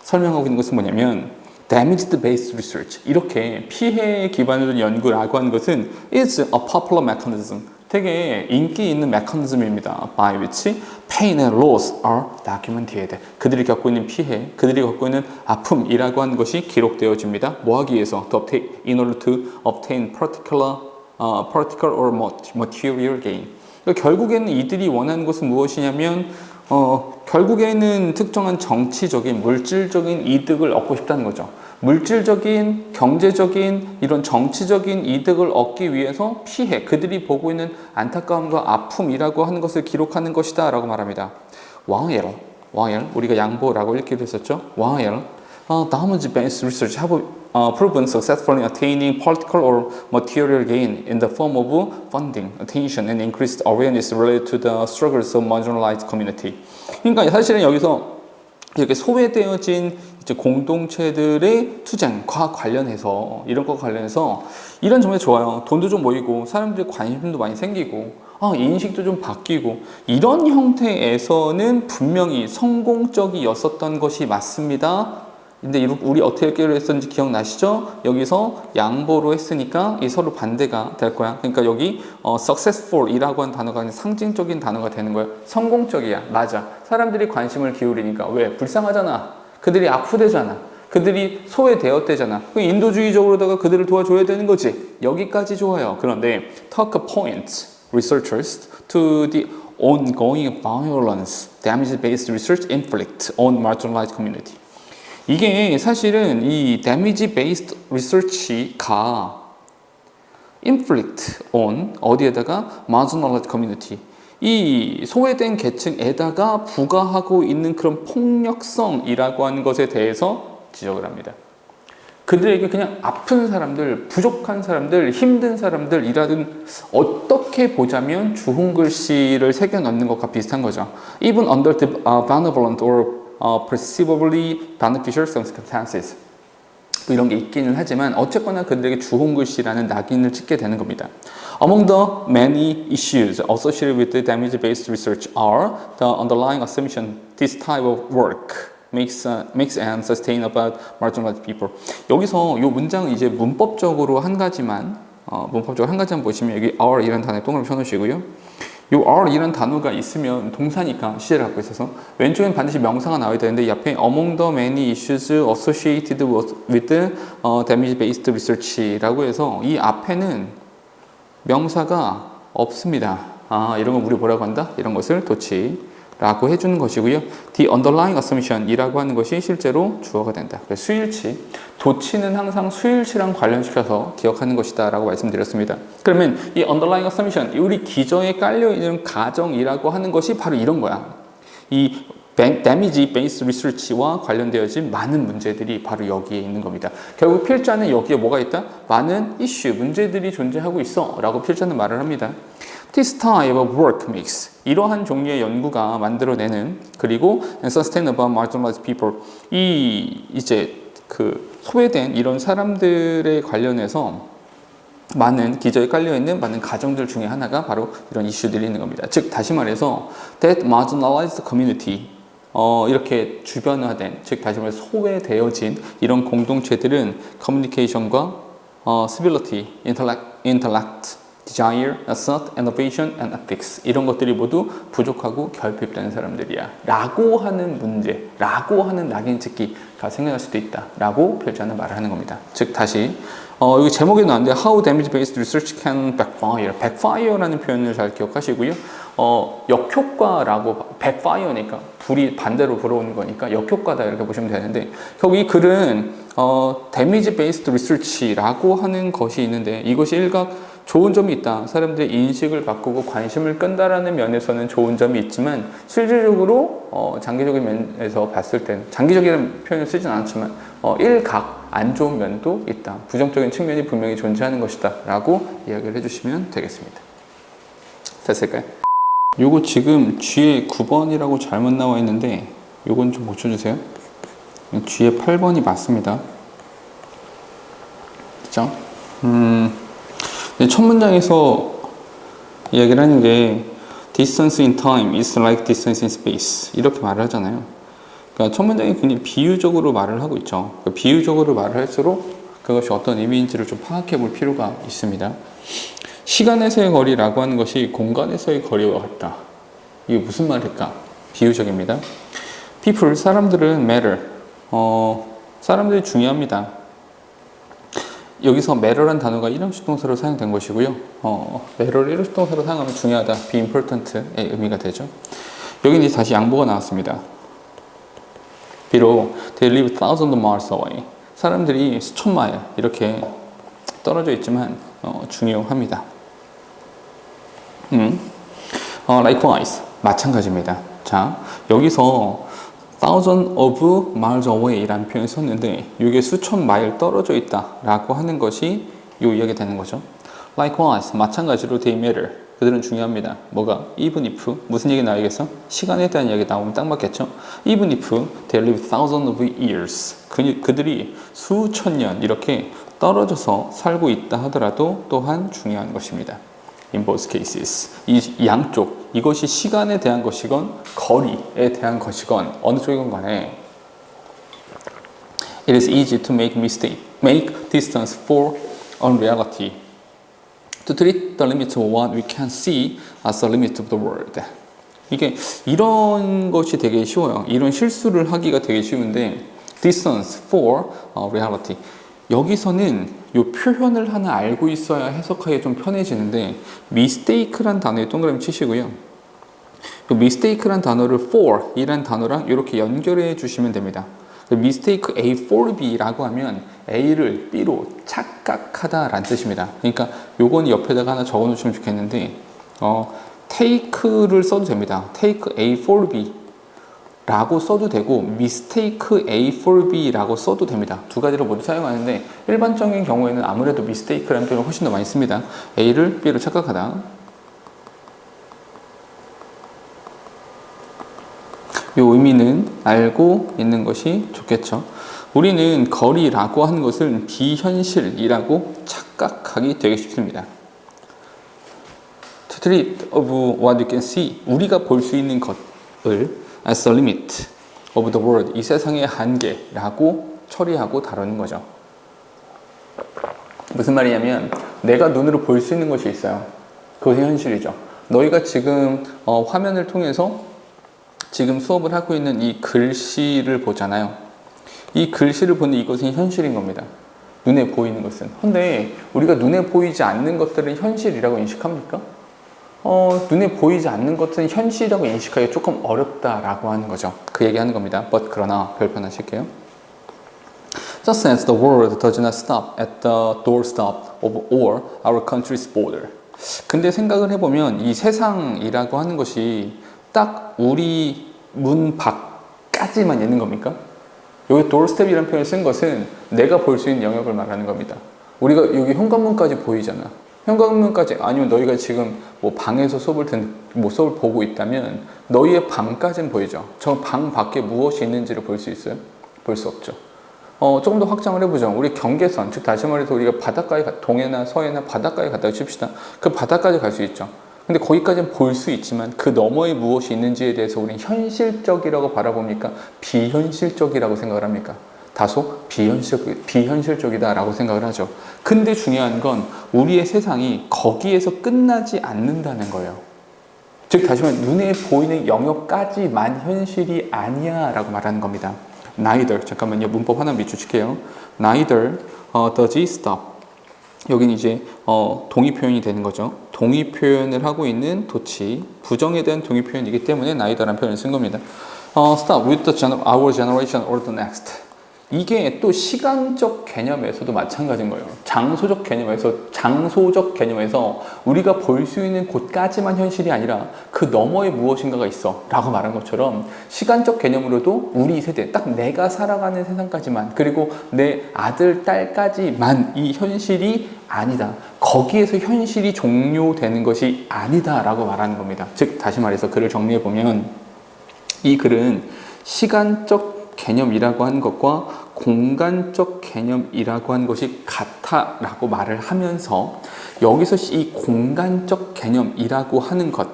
설명하고 있는 것은 뭐냐면 damage-based research 이렇게 피해에 기반으로 둔 연구라고 하는 것은 is a popular mechanism 되게 인기 있는 메커니즘입니다. by which pain and loss are documented. 그들이 겪고 있는 피해, 그들이 겪고 있는 아픔이라고 하는 것이 기록되어집니다. 뭐 하기 위해서? in order to obtain particular or material gain. 그러니까 결국에는 이들이 원하는 것은 무엇이냐면 결국에는 특정한 정치적인, 물질적인 이득을 얻고 싶다는 거죠. 물질적인, 경제적인, 이런 정치적인 이득을 얻기 위해서 피해, 그들이 보고 있는 안타까움과 아픔이라고 하는 것을 기록하는 것이다 라고 말합니다. while, 우리가 양보라고 읽기도 했었죠. while damage-based research have proven successfully attaining political or material gain in the form of funding, attention, and increased awareness related to the struggles of marginalized community. 그러니까 사실은 여기서 이렇게 소외되어진 이제 공동체들의 투쟁과 관련해서 이런 거 관련해서 이런 점에 좋아요. 돈도 좀 모이고 사람들의 관심도 많이 생기고 인식도 좀 바뀌고 이런 형태에서는 분명히 성공적이었었던 것이 맞습니다. 근데 우리 어떻게 했었는지 기억나시죠? 여기서 양보로 했으니까 이 서로 반대가 될 거야. 그러니까 여기 successful이라고 하는 단어가 아니라 상징적인 단어가 되는 거야. 성공적이야. 맞아. 사람들이 관심을 기울이니까. 왜? 불쌍하잖아. 그들이 아프대잖아. 그들이 소외되었대잖아. 인도주의적으로다가 그들을 도와줘야 되는 거지. 여기까지 좋아요. 그런데 talk points researchers to the ongoing violence damage-based research inflict on marginalized community. 이게 사실은 이 damage based research가 inflict on 어디에다가 marginalized community 이 소외된 계층에다가 부과하고 있는 그런 폭력성이라고 하는 것에 대해서 지적을 합니다. 그들에게 그냥 아픈 사람들, 부족한 사람들, 힘든 사람들이라든 어떻게 보자면 주홍 글씨를 새겨 넣는 것과 비슷한 거죠. Even under the benevolent or perceivably beneficial circumstances 이런 게 있기는 하지만 어쨌거나 그들에게 주홍글씨라는 낙인을 찍게 되는 겁니다. Among the many issues associated with the damage-based research are the underlying assumption this type of work makes and sustain about marginalized people. 여기서 이 문장은 이제 문법적으로 한 가지만 보시면 여기 are 이라는 단어에 동그라미 쳐놓으시고요. 이 are 이런 단어가 있으면 동사니까 시제를 갖고 있어서 왼쪽엔 반드시 명사가 나와야 되는데 이 앞에 among the many issues associated with damage-based research라고 해서 이 앞에는 명사가 없습니다. 이런 걸 우리 뭐라고 한다? 이런 것을 도치라고 해주는 것이고요. The underlying assumption 이라고 하는 것이 실제로 주어가 된다. 수일치. 도치는 항상 수일치랑 관련시켜서 기억하는 것이다 라고 말씀드렸습니다. 그러면 이 underlying assumption, 우리 기저에 깔려있는 가정이라고 하는 것이 바로 이런 거야. 이 damage-based research와 관련되어진 많은 문제들이 바로 여기에 있는 겁니다. 결국 필자는 여기에 뭐가 있다? 많은 이슈, 문제들이 존재하고 있어 라고 필자는 말을 합니다. This type of work makes 이러한 종류의 연구가 만들어내는 그리고 sustain about marginalized people 이제 그 소외된 이런 사람들에 관련해서 많은 기저에 깔려있는 많은 가정들 중에 하나가 바로 이런 이슈들이 있는 겁니다. 즉 다시 말해서 that marginalized community 이렇게 주변화된 즉 다시 말해서 소외되어진 이런 공동체들은 커뮤니케이션과 civility, intellect, desire, assert, innovation, and ethics 이런 것들이 모두 부족하고 결핍되는 사람들이야 라고 하는 문제, 라고 하는 낙인 찍기가 생겨날 수도 있다 라고 필자는 말을 하는 겁니다. 즉 다시 여기 제목에 나왔는데 How damage-based research can backfire. backfire라는 표현을 잘 기억하시고요. 역효과라고 backfire니까 불이 반대로 불어오는 거니까 역효과다 이렇게 보시면 되는데 결국 이 글은 damage-based research라고 하는 것이 있는데 이것이 일각 좋은 점이 있다. 사람들의 인식을 바꾸고 관심을 끈다라는 면에서는 좋은 점이 있지만 실질적으로 장기적인 면에서 봤을 땐 장기적이라는 표현을 쓰진 않았지만 일각 안 좋은 면도 있다. 부정적인 측면이 분명히 존재하는 것이다 라고 이야기를 해주시면 되겠습니다. 됐을까요? 요거 지금 G에 9번이라고 잘못 나와 있는데 요건 좀 고쳐주세요. G에 8번이 맞습니다. 그죠? 첫 문장에서 이야기를 하는 게 distance in time is like distance in space 이렇게 말을 하잖아요. 그러니까 첫 문장이 굉장히 비유적으로 말을 하고 있죠. 비유적으로 말을 할수록 그것이 어떤 의미인지를 좀 파악해 볼 필요가 있습니다. 시간에서의 거리라고 하는 것이 공간에서의 거리와 같다. 이게 무슨 말일까? 비유적입니다. people, 사람들은 matter. 사람들이 중요합니다. 여기서 matter란 단어가 일형식 동사로 사용된 것이고요. matter를 일형식 동사로 사용하면 중요하다, be important의 의미가 되죠. 여기 이제 다시 양보가 나왔습니다. 비록 they live thousands of miles away. 사람들이 수천 마일 이렇게 떨어져 있지만 중요합니다. likewise, 마찬가지입니다. 자, 여기서 thousands of miles away 라는 표현을 썼는데 이게 수천 마일 떨어져 있다 라고 하는 것이 이 이야기 되는 거죠. likewise, 마찬가지로 they matter. 그들은 중요합니다. 뭐가? even if, 무슨 얘기 나오겠어? 시간에 대한 이야기 나오면 딱 맞겠죠? even if they live thousands of years. 그들이 수천 년 이렇게 떨어져서 살고 있다 하더라도 또한 중요한 것입니다. In both cases. 이 양쪽, 이것이 시간에 대한 것이건 거리에 대한 것이건 어느 쪽이건 간에 It is easy to make distance for unreality. To treat the limit of what we can see as the limit of the world. 이게 이런 것이 되게 쉬워요. 이런 실수를 하기가 되게 쉬운데 distance for reality. 여기서는 이 표현을 하나 알고 있어야 해석하기 좀 편해지는데 mistake란 단어에 동그라미 치시고요. 이 mistake란 단어를 for 이란 단어랑 이렇게 연결해 주시면 됩니다. mistake A for B라고 하면 A를 B로 착각하다라는 뜻입니다. 그러니까 요건 옆에다가 하나 적어 놓으시면 좋겠는데 take를 써도 됩니다. take A for B 라고 써도 되고 mistake A for B 라고 써도 됩니다. 두 가지를 모두 사용하는데 일반적인 경우에는 아무래도 mistake라는 표현을 훨씬 더 많이 씁니다. A를 B로 착각하다. 이 의미는 알고 있는 것이 좋겠죠. 우리는 거리라고 하는 것을 비현실이라고 착각하기 되게 쉽습니다. To treat of what you can see, 우리가 볼 수 있는 것을 as the limit of the world, 이 세상의 한계라고 처리하고 다루는 거죠. 무슨 말이냐면 내가 눈으로 볼 수 있는 것이 있어요. 그것이 현실이죠. 너희가 지금 화면을 통해서 지금 수업을 하고 있는 이 글씨를 보잖아요. 이 글씨를 보는 이것은 현실인 겁니다. 눈에 보이는 것은. 근데 우리가 눈에 보이지 않는 것들은 현실이라고 인식합니까? 눈에 보이지 않는 것은 현실이라고 인식하기가 조금 어렵다라고 하는 거죠. 그 얘기하는 겁니다. But 그러나 별표 하실게요. Just as the world does not stop at the doorstep of all our country's border. 근데 생각을 해보면 이 세상이라고 하는 것이 딱 우리 문 밖까지만 있는 겁니까? 여기 doorstep이라는 표현을 쓴 것은 내가 볼 수 있는 영역을 말하는 겁니다. 우리가 여기 현관문까지 보이잖아. 현관문까지, 아니면 너희가 지금 뭐 방에서 수업을 보고 있다면 너희의 방까지는 보이죠. 저 방 밖에 무엇이 있는지를 볼 수 있어요? 볼 수 없죠. 조금 더 확장을 해보죠. 우리 경계선, 즉 다시 말해서 우리가 바닷가에, 동해나 서해나 바닷가에 갔다 칩시다. 그 바다까지 갈 수 있죠. 근데 거기까지는 볼 수 있지만 그 너머에 무엇이 있는지에 대해서 우리는 현실적이라고 바라봅니까? 비현실적이라고 생각을 합니까? 다소 비현실적이다라고 생각을 하죠. 근데 중요한 건 우리의 세상이 거기에서 끝나지 않는다는 거예요. 즉 다시 말해 눈에 보이는 영역까지만 현실이 아니야 라고 말하는 겁니다. Neither, 잠깐만요. 문법 하나 밑줄칠게요. Neither does it stop. 여기는 이제 동의 표현이 되는 거죠. 동의 표현을 하고 있는 도치, 부정에 대한 동의 표현이기 때문에 neither라는 표현을 쓴 겁니다. Stop with our generation or the next. 이게 또 시간적 개념에서도 마찬가지인 거예요. 장소적 개념에서 우리가 볼 수 있는 곳까지만 현실이 아니라 그 너머에 무엇인가가 있어 라고 말한 것처럼 시간적 개념으로도 우리 세대, 딱 내가 살아가는 세상까지만, 그리고 내 아들, 딸까지만 이 현실이 아니다. 거기에서 현실이 종료되는 것이 아니다 라고 말하는 겁니다. 즉 다시 말해서 글을 정리해 보면 이 글은 시간적 개념이라고 하는 것과 공간적 개념이라고 하는 것이 같다라고 말을 하면서 여기서 이 공간적 개념이라고 하는 것,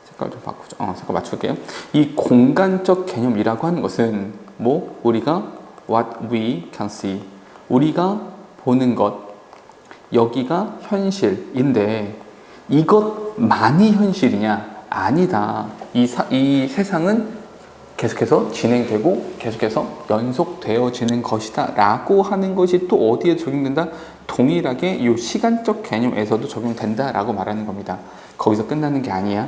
색깔 좀 바꾸죠. 색깔 맞출게요. 이 공간적 개념이라고 하는 것은 우리가 what we can see, 우리가 보는 것, 여기가 현실인데 이것만이 현실이냐? 아니다. 이 세상은 계속해서 진행되고 계속해서 연속되어지는 것이다 라고 하는 것이 또 어디에 적용된다? 동일하게 이 시간적 개념에서도 적용된다 라고 말하는 겁니다. 거기서 끝나는 게 아니야.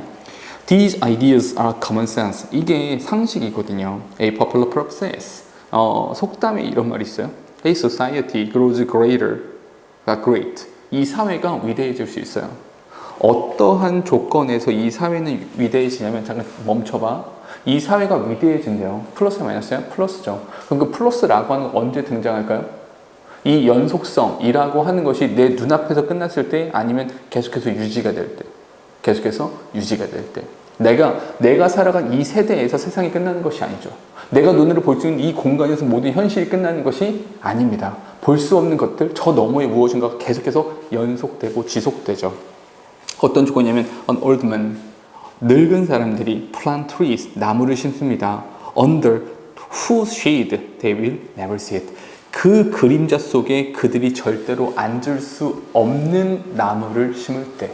These ideas are common sense. 이게 상식이거든요. A popular process. 속담에 이런 말이 있어요. A society grows greater. great. 이 사회가 위대해질 수 있어요. 어떠한 조건에서 이 사회는 위대해지냐면 잠깐 멈춰봐. 이 사회가 위대해진대요. 플러스야 마이너스야? 플러스죠. 그럼 그 플러스라고 하는 건 언제 등장할까요? 이 연속성이라고 하는 것이 내 눈앞에서 끝났을 때 아니면 계속해서 유지가 될 때. 계속해서 유지가 될 때. 내가 살아간 이 세대에서 세상이 끝나는 것이 아니죠. 내가 눈으로 볼 수 있는 이 공간에서 모든 현실이 끝나는 것이 아닙니다. 볼 수 없는 것들, 저 너머에 무엇인가가 계속해서 연속되고 지속되죠. 어떤 조건이냐면 an old man, 늙은 사람들이 plant trees, 나무를 심습니다. under whose shade they will never sit. 그 그림자 속에 그들이 절대로 앉을 수 없는 나무를 심을 때.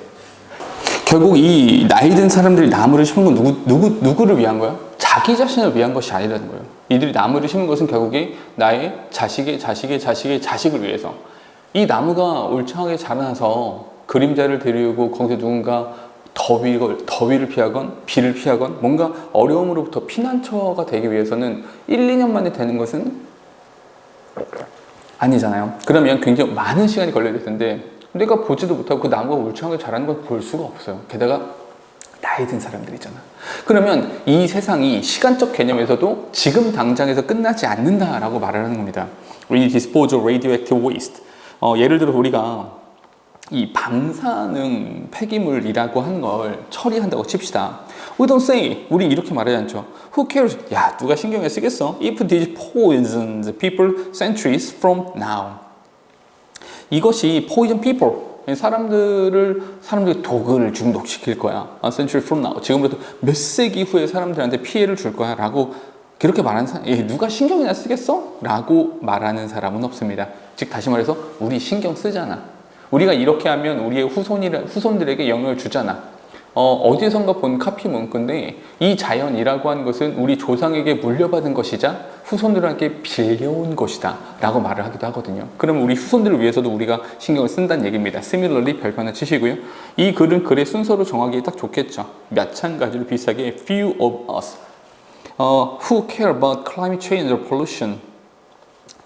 결국 이 나이 든 사람들이 나무를 심은 건 누구를 위한 거야? 자기 자신을 위한 것이 아니라는 거예요. 이들이 나무를 심은 것은 결국에 나의 자식을 위해서. 이 나무가 울창하게 자라나서 그림자를 데리고 거기서 누군가 더위를 피하건 비를 피하건 뭔가 어려움으로부터 피난처가 되기 위해서는 1, 2년 만에 되는 것은 아니잖아요. 그러면 굉장히 많은 시간이 걸려야 될 텐데 내가 보지도 못하고 그 나무가 울창하게 자라는 걸 볼 수가 없어요. 게다가 나이 든 사람들이잖아. 그러면 이 세상이 시간적 개념에서도 지금 당장에서 끝나지 않는다라고 말을 하는 겁니다. We dispose of radioactive waste. 예를 들어 우리가 이 방사능 폐기물이라고 하는 걸 처리한다고 칩시다. We don't say, 우리 이렇게 말하지 않죠. Who cares? 야, 누가 신경을 쓰겠어? If this poisons people centuries from now. 이것이 poison people, 사람들이 독을 중독시킬 거야. century from now. 지금부터 몇 세기 후에 사람들한테 피해를 줄 거야. 라고 그렇게 말하는 사람, 누가 신경이나 쓰겠어? 라고 말하는 사람은 없습니다. 즉 다시 말해서 우리 신경 쓰잖아. 우리가 이렇게 하면 우리의 후손들에게 영향을 주잖아. 어디선가 본 카피 문구인데 이 자연이라고 하는 것은 우리 조상에게 물려받은 것이자 후손들에게 빌려온 것이다 라고 말을 하기도 하거든요. 그러면 우리 후손들을 위해서도 우리가 신경을 쓴다는 얘기입니다. Similarly 별표 하나 치시고요. 이 글은 글의 순서로 정하기 딱 좋겠죠. 마찬가지로 비슷하게 few of us who care about climate change or pollution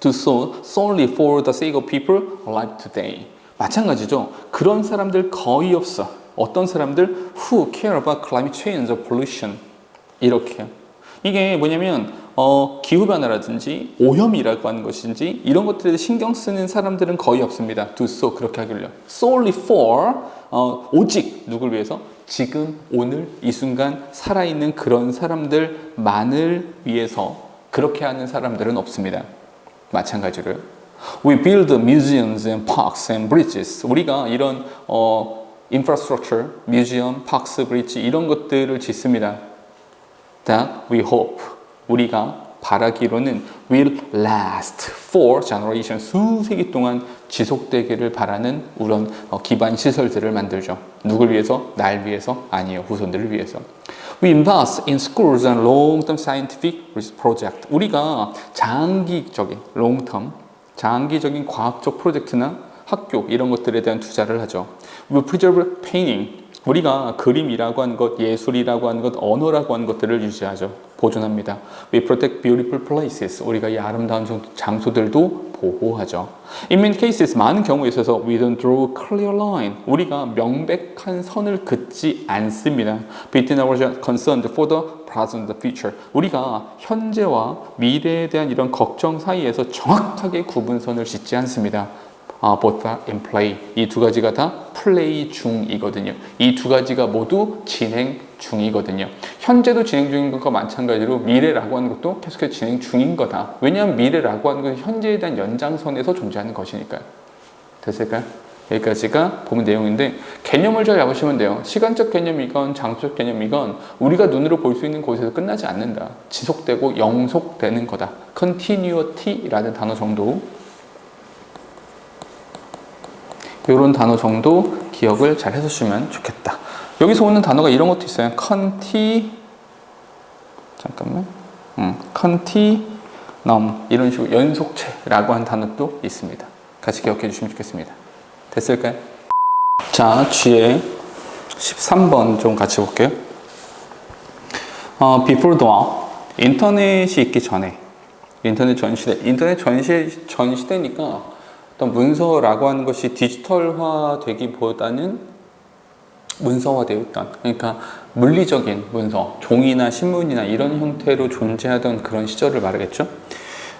do so solely for the sake of people alive today. 마찬가지죠. 그런 사람들 거의 없어. 어떤 사람들 who care about climate change or pollution 이렇게요. 이게 뭐냐면 기후변화라든지 오염이라고 하는 것인지 이런 것들에 대해 신경 쓰는 사람들은 거의 없습니다. do so 그렇게 하길래 solely for 오직 누굴 위해서? 지금 오늘 이 순간 살아있는 그런 사람들만을 위해서 그렇게 하는 사람들은 없습니다. 마찬가지로 We build museums and parks and bridges. 우리가 이런 infrastructure, museum, parks, bridge 이런 것들을 짓습니다. That we hope 우리가 바라기로는 will last for generations 수세기 동안 지속되기를 바라는 그런 기반 시설들을 만들죠. 누굴 위해서? 날 위해서? 아니요. 후손들을 위해서. We invest in schools and long-term scientific project. 우리가 장기적인 장기적인 과학적 프로젝트나 학교 이런 것들에 대한 투자를 하죠. We preserve painting. 우리가 그림이라고 하는 것, 예술이라고 하는 것, 언어라고 하는 것들을 유지하죠. 보존합니다. We protect beautiful places. 우리가 이 아름다운 장소들도 보호하죠. In many cases, 많은 경우에 있어서 we don't draw clear line. 우리가 명백한 선을 긋지 않습니다. Between our concern for the present, the future. 우리가 현재와 미래에 대한 이런 걱정 사이에서 정확하게 구분선을 짓지 않습니다. both are in play. 이 두 가지가 다 플레이 중이거든요. 이 두 가지가 모두 진행 중이거든요. 현재도 진행 중인 것과 마찬가지로 미래라고 하는 것도 계속해서 진행 중인 거다. 왜냐하면 미래라고 하는 것은 현재에 대한 연장선에서 존재하는 것이니까요. 됐을까요? 여기까지가 보면 내용인데 개념을 잘 잡으시면 돼요. 시간적 개념이건 장소적 개념이건 우리가 눈으로 볼 수 있는 곳에서 끝나지 않는다. 지속되고 영속되는 거다. continuity라는 단어 정도 이런 단어 정도 기억을 잘 해주시면 좋겠다. 여기서 오는 단어가 이런 것도 있어요. 컨티넘 이런 식으로 연속체라고 하는 단어도 있습니다. 같이 기억해 주시면 좋겠습니다. 됐을까요? 자, 뒤에 13번 좀 같이 볼게요. Before dawn, 인터넷이 있기 전에, 인터넷 전 시대니까 어떤 문서라고 하는 것이 디지털화 되기보다는 문서화되어 있던, 그러니까 물리적인 문서, 종이나 신문이나 이런 형태로 존재하던 그런 시절을 말하겠죠.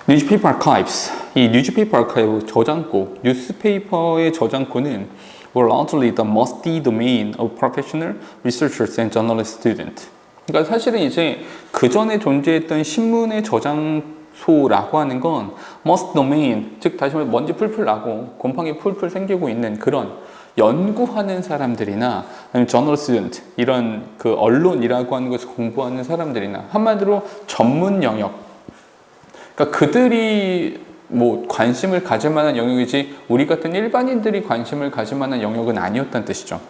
Newspaper archives, 이 newspaper archive 저장고, 뉴스페이퍼의 저장고는 were largely the musty domain of professional researchers and journalist students. 그러니까 사실은 이제 그 전에 존재했던 신문의 저장소라고 하는 건 must domain, 즉 다시 말해 먼지 풀풀 나고 곰팡이 풀풀 생기고 있는 그런 연구하는 사람들이나 아니면 저널 스튜던트 이런 그 언론이라고 하는 것을 공부하는 사람들이나 한마디로 전문 영역, 그러니까 그들이 뭐 관심을 가질 만한 영역이지 우리 같은 일반인들이 관심을 가질 만한 영역은 아니었다는 뜻이죠.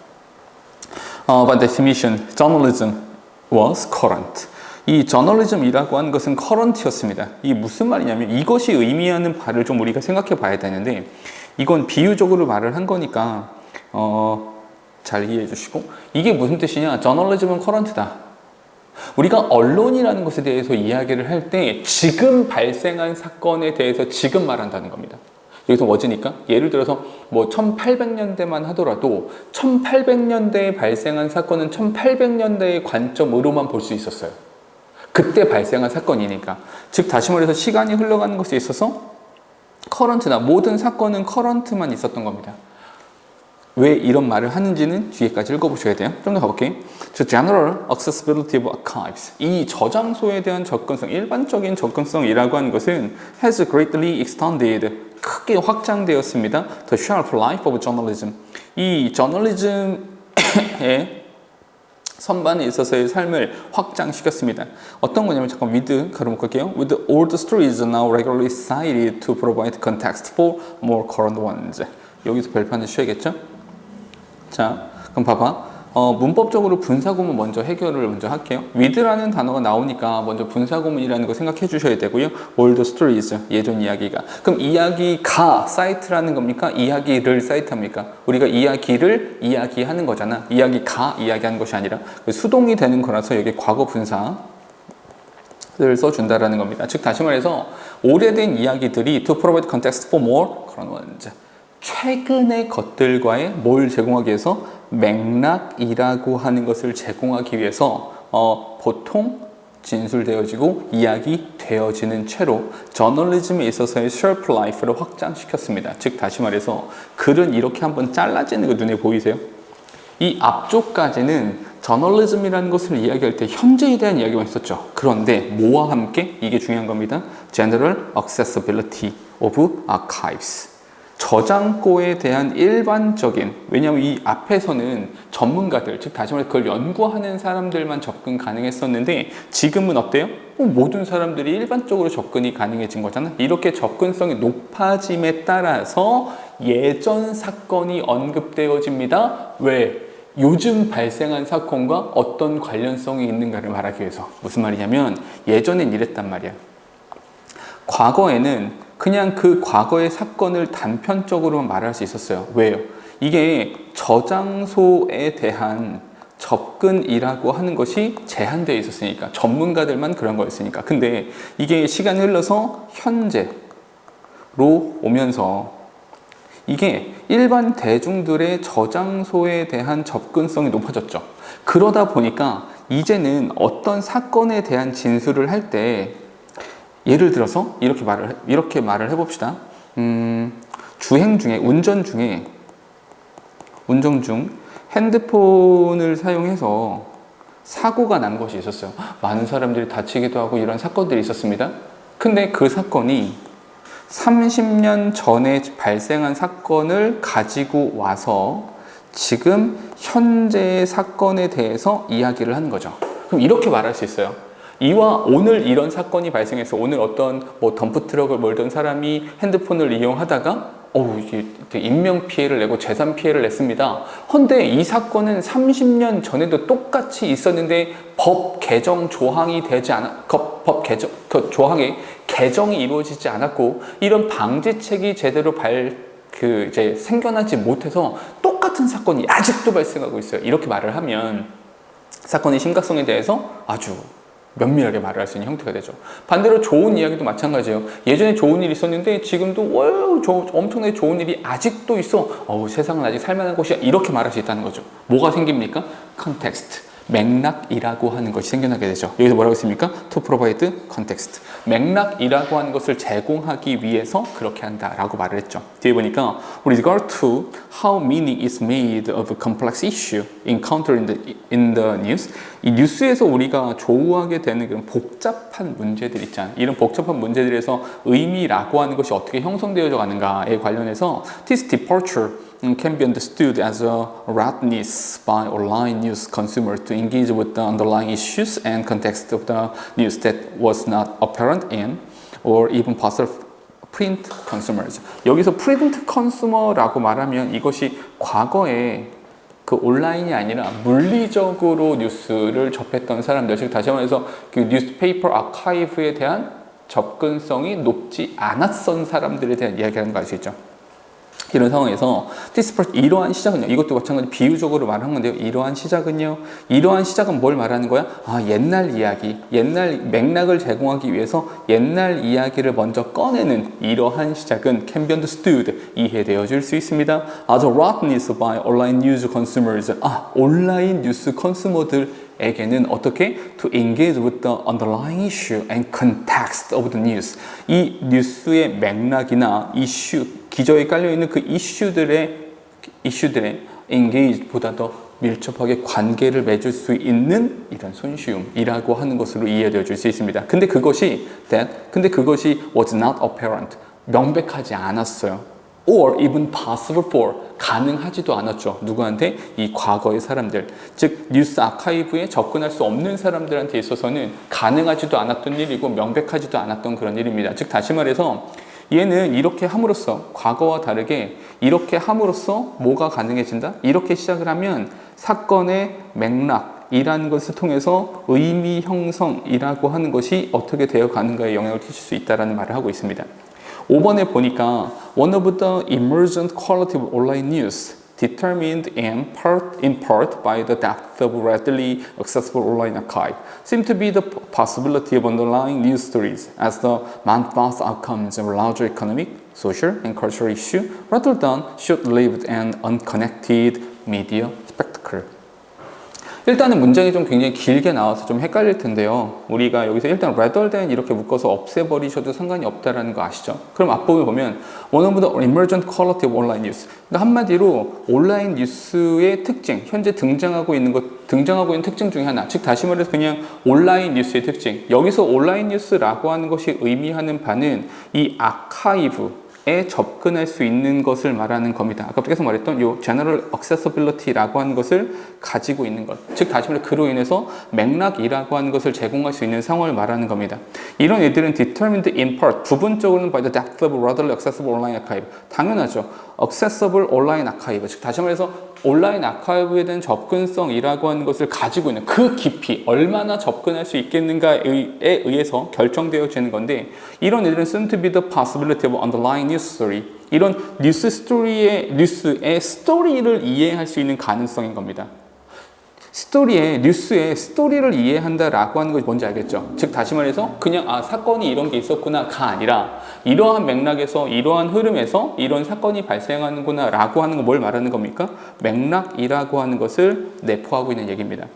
By definition, journalism was current. 이 저널리즘이라고 하는 것은 current였습니다. 이게 무슨 말이냐면 이것이 의미하는 바를 좀 우리가 생각해 봐야 되는데, 이건 비유적으로 말을 한 거니까 잘 이해해 주시고, 이게 무슨 뜻이냐? 저널리즘은 current다. 우리가 언론이라는 것에 대해서 이야기를 할 때 지금 발생한 사건에 대해서 지금 말한다는 겁니다. 여기서 뭐지니까? 예를 들어서 뭐 1800년대만 하더라도 1800년대에 발생한 사건은 1800년대의 관점으로만 볼 수 있었어요. 그때 발생한 사건이니까. 즉 다시 말해서 시간이 흘러가는 것에 있어서 커런트나 모든 사건은 커런트만 있었던 겁니다. 왜 이런 말을 하는지는 뒤에까지 읽어보셔야 돼요. 좀 더 가볼게요. The general accessibility of archives. 이 저장소에 대한 접근성, 일반적인 접근성이라고 하는 것은 has greatly extended. 크게 확장되었습니다. The sharp life of journalism. 이 저널리즘의 선반에 있어서의 삶을 확장시켰습니다. 어떤 거냐면 잠깐 with 가로 묶을게요. With old stories now regularly cited to provide context for more current ones. 여기서 별판을 쉬어야겠죠? 자, 그럼 봐봐. 문법적으로 분사구문 먼저 해결을 먼저 할게요. with라는 단어가 나오니까 먼저 분사구문이라는 거 생각해 주셔야 되고요. old stories, 예전 이야기가. 그럼 이야기가 사이트라는 겁니까? 이야기를 사이트합니까? 우리가 이야기를 이야기하는 거잖아. 이야기가 이야기하는 것이 아니라 수동이 되는 거라서 여기 과거 분사를 써준다라는 겁니다. 즉 다시 말해서 오래된 이야기들이 to provide context for more 그런 ones. 최근의 것들과의 뭘 제공하기 위해서? 맥락이라고 하는 것을 제공하기 위해서 보통 진술되어지고 이야기되어지는 채로 저널리즘에 있어서의 셀프 라이프를 확장시켰습니다. 즉 다시 말해서 글은 이렇게 한번 잘라지는 거 눈에 보이세요? 이 앞쪽까지는 저널리즘이라는 것을 이야기할 때 현재에 대한 이야기만 있었죠. 그런데 뭐와 함께? 이게 중요한 겁니다. General accessibility of archives. 저장고에 대한 일반적인, 왜냐하면 이 앞에서는 전문가들, 즉 다시 말해 그걸 연구하는 사람들만 접근 가능했었는데 지금은 어때요? 모든 사람들이 일반적으로 접근이 가능해진 거잖아. 이렇게 접근성이 높아짐에 따라서 예전 사건이 언급되어집니다. 왜? 요즘 발생한 사건과 어떤 관련성이 있는가를 말하기 위해서. 무슨 말이냐면 예전엔 이랬단 말이야. 과거에는 그냥 그 과거의 사건을 단편적으로만 말할 수 있었어요. 왜요? 이게 저장소에 대한 접근이라고 하는 것이 제한되어 있었으니까, 전문가들만 그런 거였으니까. 근데 이게 시간이 흘러서 현재로 오면서 이게 일반 대중들의 저장소에 대한 접근성이 높아졌죠. 그러다 보니까 이제는 어떤 사건에 대한 진술을 할 때 예를 들어서 이렇게 말을 해봅시다. 주행 중에 운전 중 핸드폰을 사용해서 사고가 난 것이 있었어요. 많은 사람들이 다치기도 하고 이런 사건들이 있었습니다. 근데 그 사건이 30년 전에 발생한 사건을 가지고 와서 지금 현재의 사건에 대해서 이야기를 하는 거죠. 그럼 이렇게 말할 수 있어요. 이와 오늘 이런 사건이 발생해서 오늘 어떤 뭐 덤프트럭을 몰던 사람이 핸드폰을 이용하다가 이게 인명 피해를 내고 재산 피해를 냈습니다. 헌데 이 사건은 30년 전에도 똑같이 있었는데 법 개정 조항이 되지 않아, 법 개정, 그 조항에 개정이 이루어지지 않았고 이런 방지책이 제대로 이제 생겨나지 못해서 똑같은 사건이 아직도 발생하고 있어요. 이렇게 말을 하면 사건의 심각성에 대해서 아주 면밀하게 말을 할 수 있는 형태가 되죠. 반대로 좋은 이야기도 마찬가지예요. 예전에 좋은 일이 있었는데 지금도 엄청나게 좋은 일이 아직도 있어. 세상은 아직 살만한 곳이야. 이렇게 말할 수 있다는 거죠. 뭐가 생깁니까? 컨텍스트. 맥락이라고 하는 것이 생겨나게 되죠. 여기서 뭐라고 했습니까? To provide context. 맥락이라고 하는 것을 제공하기 위해서 그렇게 한다라고 말을 했죠. 뒤에 보니까 with regard to how meaning is made of a complex issue encountered in the news. 이 뉴스에서 우리가 조우하게 되는 그런 복잡한 문제들 있잖아요. 이런 복잡한 문제들에서 의미라고 하는 것이 어떻게 형성되어져 가는가에 관련해서 this departure can be understood as a readiness by online news consumers to engage with the underlying issues and context of the news that was not apparent in or even possible print consumers. 여기서 print consumer라고 말하면 이것이 과거에 그 온라인이 아니라 물리적으로 뉴스를 접했던 사람들, 즉 다시 말해서 그 뉴스페이퍼 아카이브에 대한 접근성이 높지 않았던 사람들에 대한 이야기라는 거 알 수 있죠. 이런 상황에서 이러한 시작은요, 이것도 마찬가지 비유적으로 말한 건데요. 이러한 시작은 뭘 말하는 거야? 옛날 이야기, 옛날 맥락을 제공하기 위해서 옛날 이야기를 먼저 꺼내는 이러한 시작은 can be understood, 이해되어질 수 있습니다. as a roughness by online news consumers, 온라인 뉴스 컨슈머들에게는 어떻게 to engage with the underlying issue and context of the news. 이 뉴스의 맥락이나 이슈, 기저에 깔려있는 그 이슈들의 engage보다 더 밀접하게 관계를 맺을 수 있는 이런 손쉬움이라고 하는 것으로 이해되어질 수 있습니다. 근데 그것이 was not apparent, 명백하지 않았어요. or even possible for, 가능하지도 않았죠. 누구한테? 이 과거의 사람들, 즉 뉴스 아카이브에 접근할 수 없는 사람들한테 있어서는 가능하지도 않았던 일이고 명백하지도 않았던 그런 일입니다. 즉 다시 말해서 얘는 이렇게 함으로써, 과거와 다르게 이렇게 함으로써 뭐가 가능해진다? 이렇게 시작을 하면 사건의 맥락이라는 것을 통해서 의미 형성이라고 하는 것이 어떻게 되어 가는가에 영향을 끼칠 수 있다는 말을 하고 있습니다. 5번에 보니까 one of the emergent quality of online news determined in part by the depth of readily accessible online archive seem to be the possibility of underlying news stories as the manifest outcomes of larger economic, social, and cultural issue rather than short-lived and unconnected media spectacle. 일단은 문장이 좀 굉장히 길게 나와서 좀 헷갈릴 텐데요. 우리가 여기서 일단 rather than 이렇게 묶어서 없애버리셔도 상관이 없다라는 거 아시죠? 그럼 앞부분에 보면 one of the emergent quality of online news. 그러니까 한마디로 온라인 뉴스의 특징, 현재 등장하고 있는 특징 중에 하나. 즉 다시 말해서 그냥 온라인 뉴스의 특징. 여기서 온라인 뉴스라고 하는 것이 의미하는 바는 이 아카이브에 접근할 수 있는 것을 말하는 겁니다. 아까 계속 말했던 이 general accessibility라고 하는 것을 가지고 있는 것. 즉 다시 말해 그로 인해서 맥락이라고 하는 것을 제공할 수 있는 상황을 말하는 겁니다. 이런 애들은 determined in part, 부분적으로는 by the depth of readily accessible online archive. 당연하죠. accessible online archive. 즉 다시 말해서 온라인 아카이브에 대한 접근성이라고 하는 것을 가지고 있는 그 깊이, 얼마나 접근할 수 있겠는가에 의해서 결정되어지는 건데, 이런 애들은 soon to be the possibility of underlying news story. 이런 뉴스의 스토리를 이해할 수 있는 가능성인 겁니다. 뉴스의 스토리를 이해한다라고 하는 것이 뭔지 알겠죠? 즉 다시 말해서 그냥 사건이 이런 게 있었구나가 아니라 이러한 맥락에서, 이러한 흐름에서 이런 사건이 발생하는구나 라고 하는 건 뭘 말하는 겁니까? 맥락이라고 하는 것을 내포하고 있는 얘기입니다.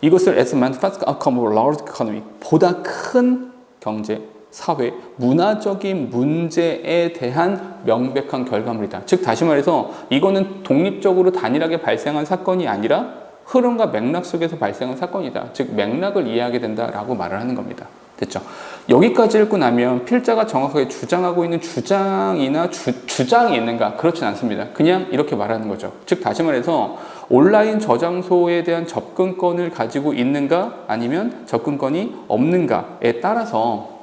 이것을 as a manifest outcome of large economy, 보다 큰 경제, 사회, 문화적인 문제에 대한 명백한 결과물이다. 즉 다시 말해서 이거는 독립적으로 단일하게 발생한 사건이 아니라 흐름과 맥락 속에서 발생한 사건이다. 즉 맥락을 이해하게 된다라고 말을 하는 겁니다. 됐죠? 여기까지 읽고 나면 필자가 정확하게 주장하고 있는 주장이나 주장이 있는가? 그렇진 않습니다. 그냥 이렇게 말하는 거죠. 즉 다시 말해서 온라인 저장소에 대한 접근권을 가지고 있는가? 아니면 접근권이 없는가에 따라서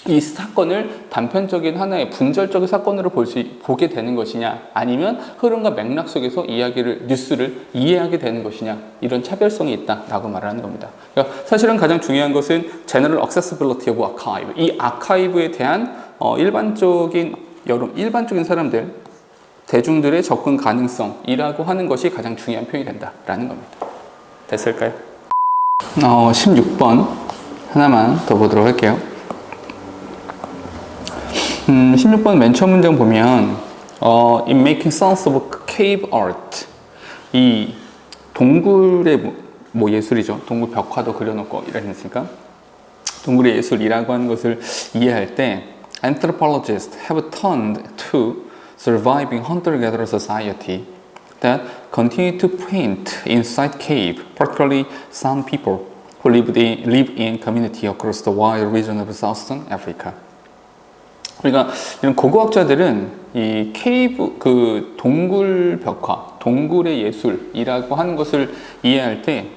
이 사건을 단편적인 하나의 분절적인 사건으로 보게 되는 것이냐, 아니면 흐름과 맥락 속에서 뉴스를 이해하게 되는 것이냐, 이런 차별성이 있다라고 말하는 겁니다. 그러니까 사실은 가장 중요한 것은 General Accessibility of Archive. 이 아카이브에 대한 일반적인 사람들, 대중들의 접근 가능성이라고 하는 것이 가장 중요한 표현이 된다라는 겁니다. 됐을까요? 16번 하나만 더 보도록 할게요. 16번 맨 처음 문장 보면 In making sense of cave art, 이 동굴의 뭐 예술이죠. 동굴 벽화도 그려놓고 이러니까 동굴의 예술이라고 하는 것을 이해할 때 Anthropologists have turned to surviving hunter-gatherer society that continue to paint inside cave, particularly some people who live in community across the wide region of Southern Africa. 그러니까 이런 고고학자들은 이 케이브, 그 동굴 벽화, 동굴의 예술이라고 하는 것을 이해할 때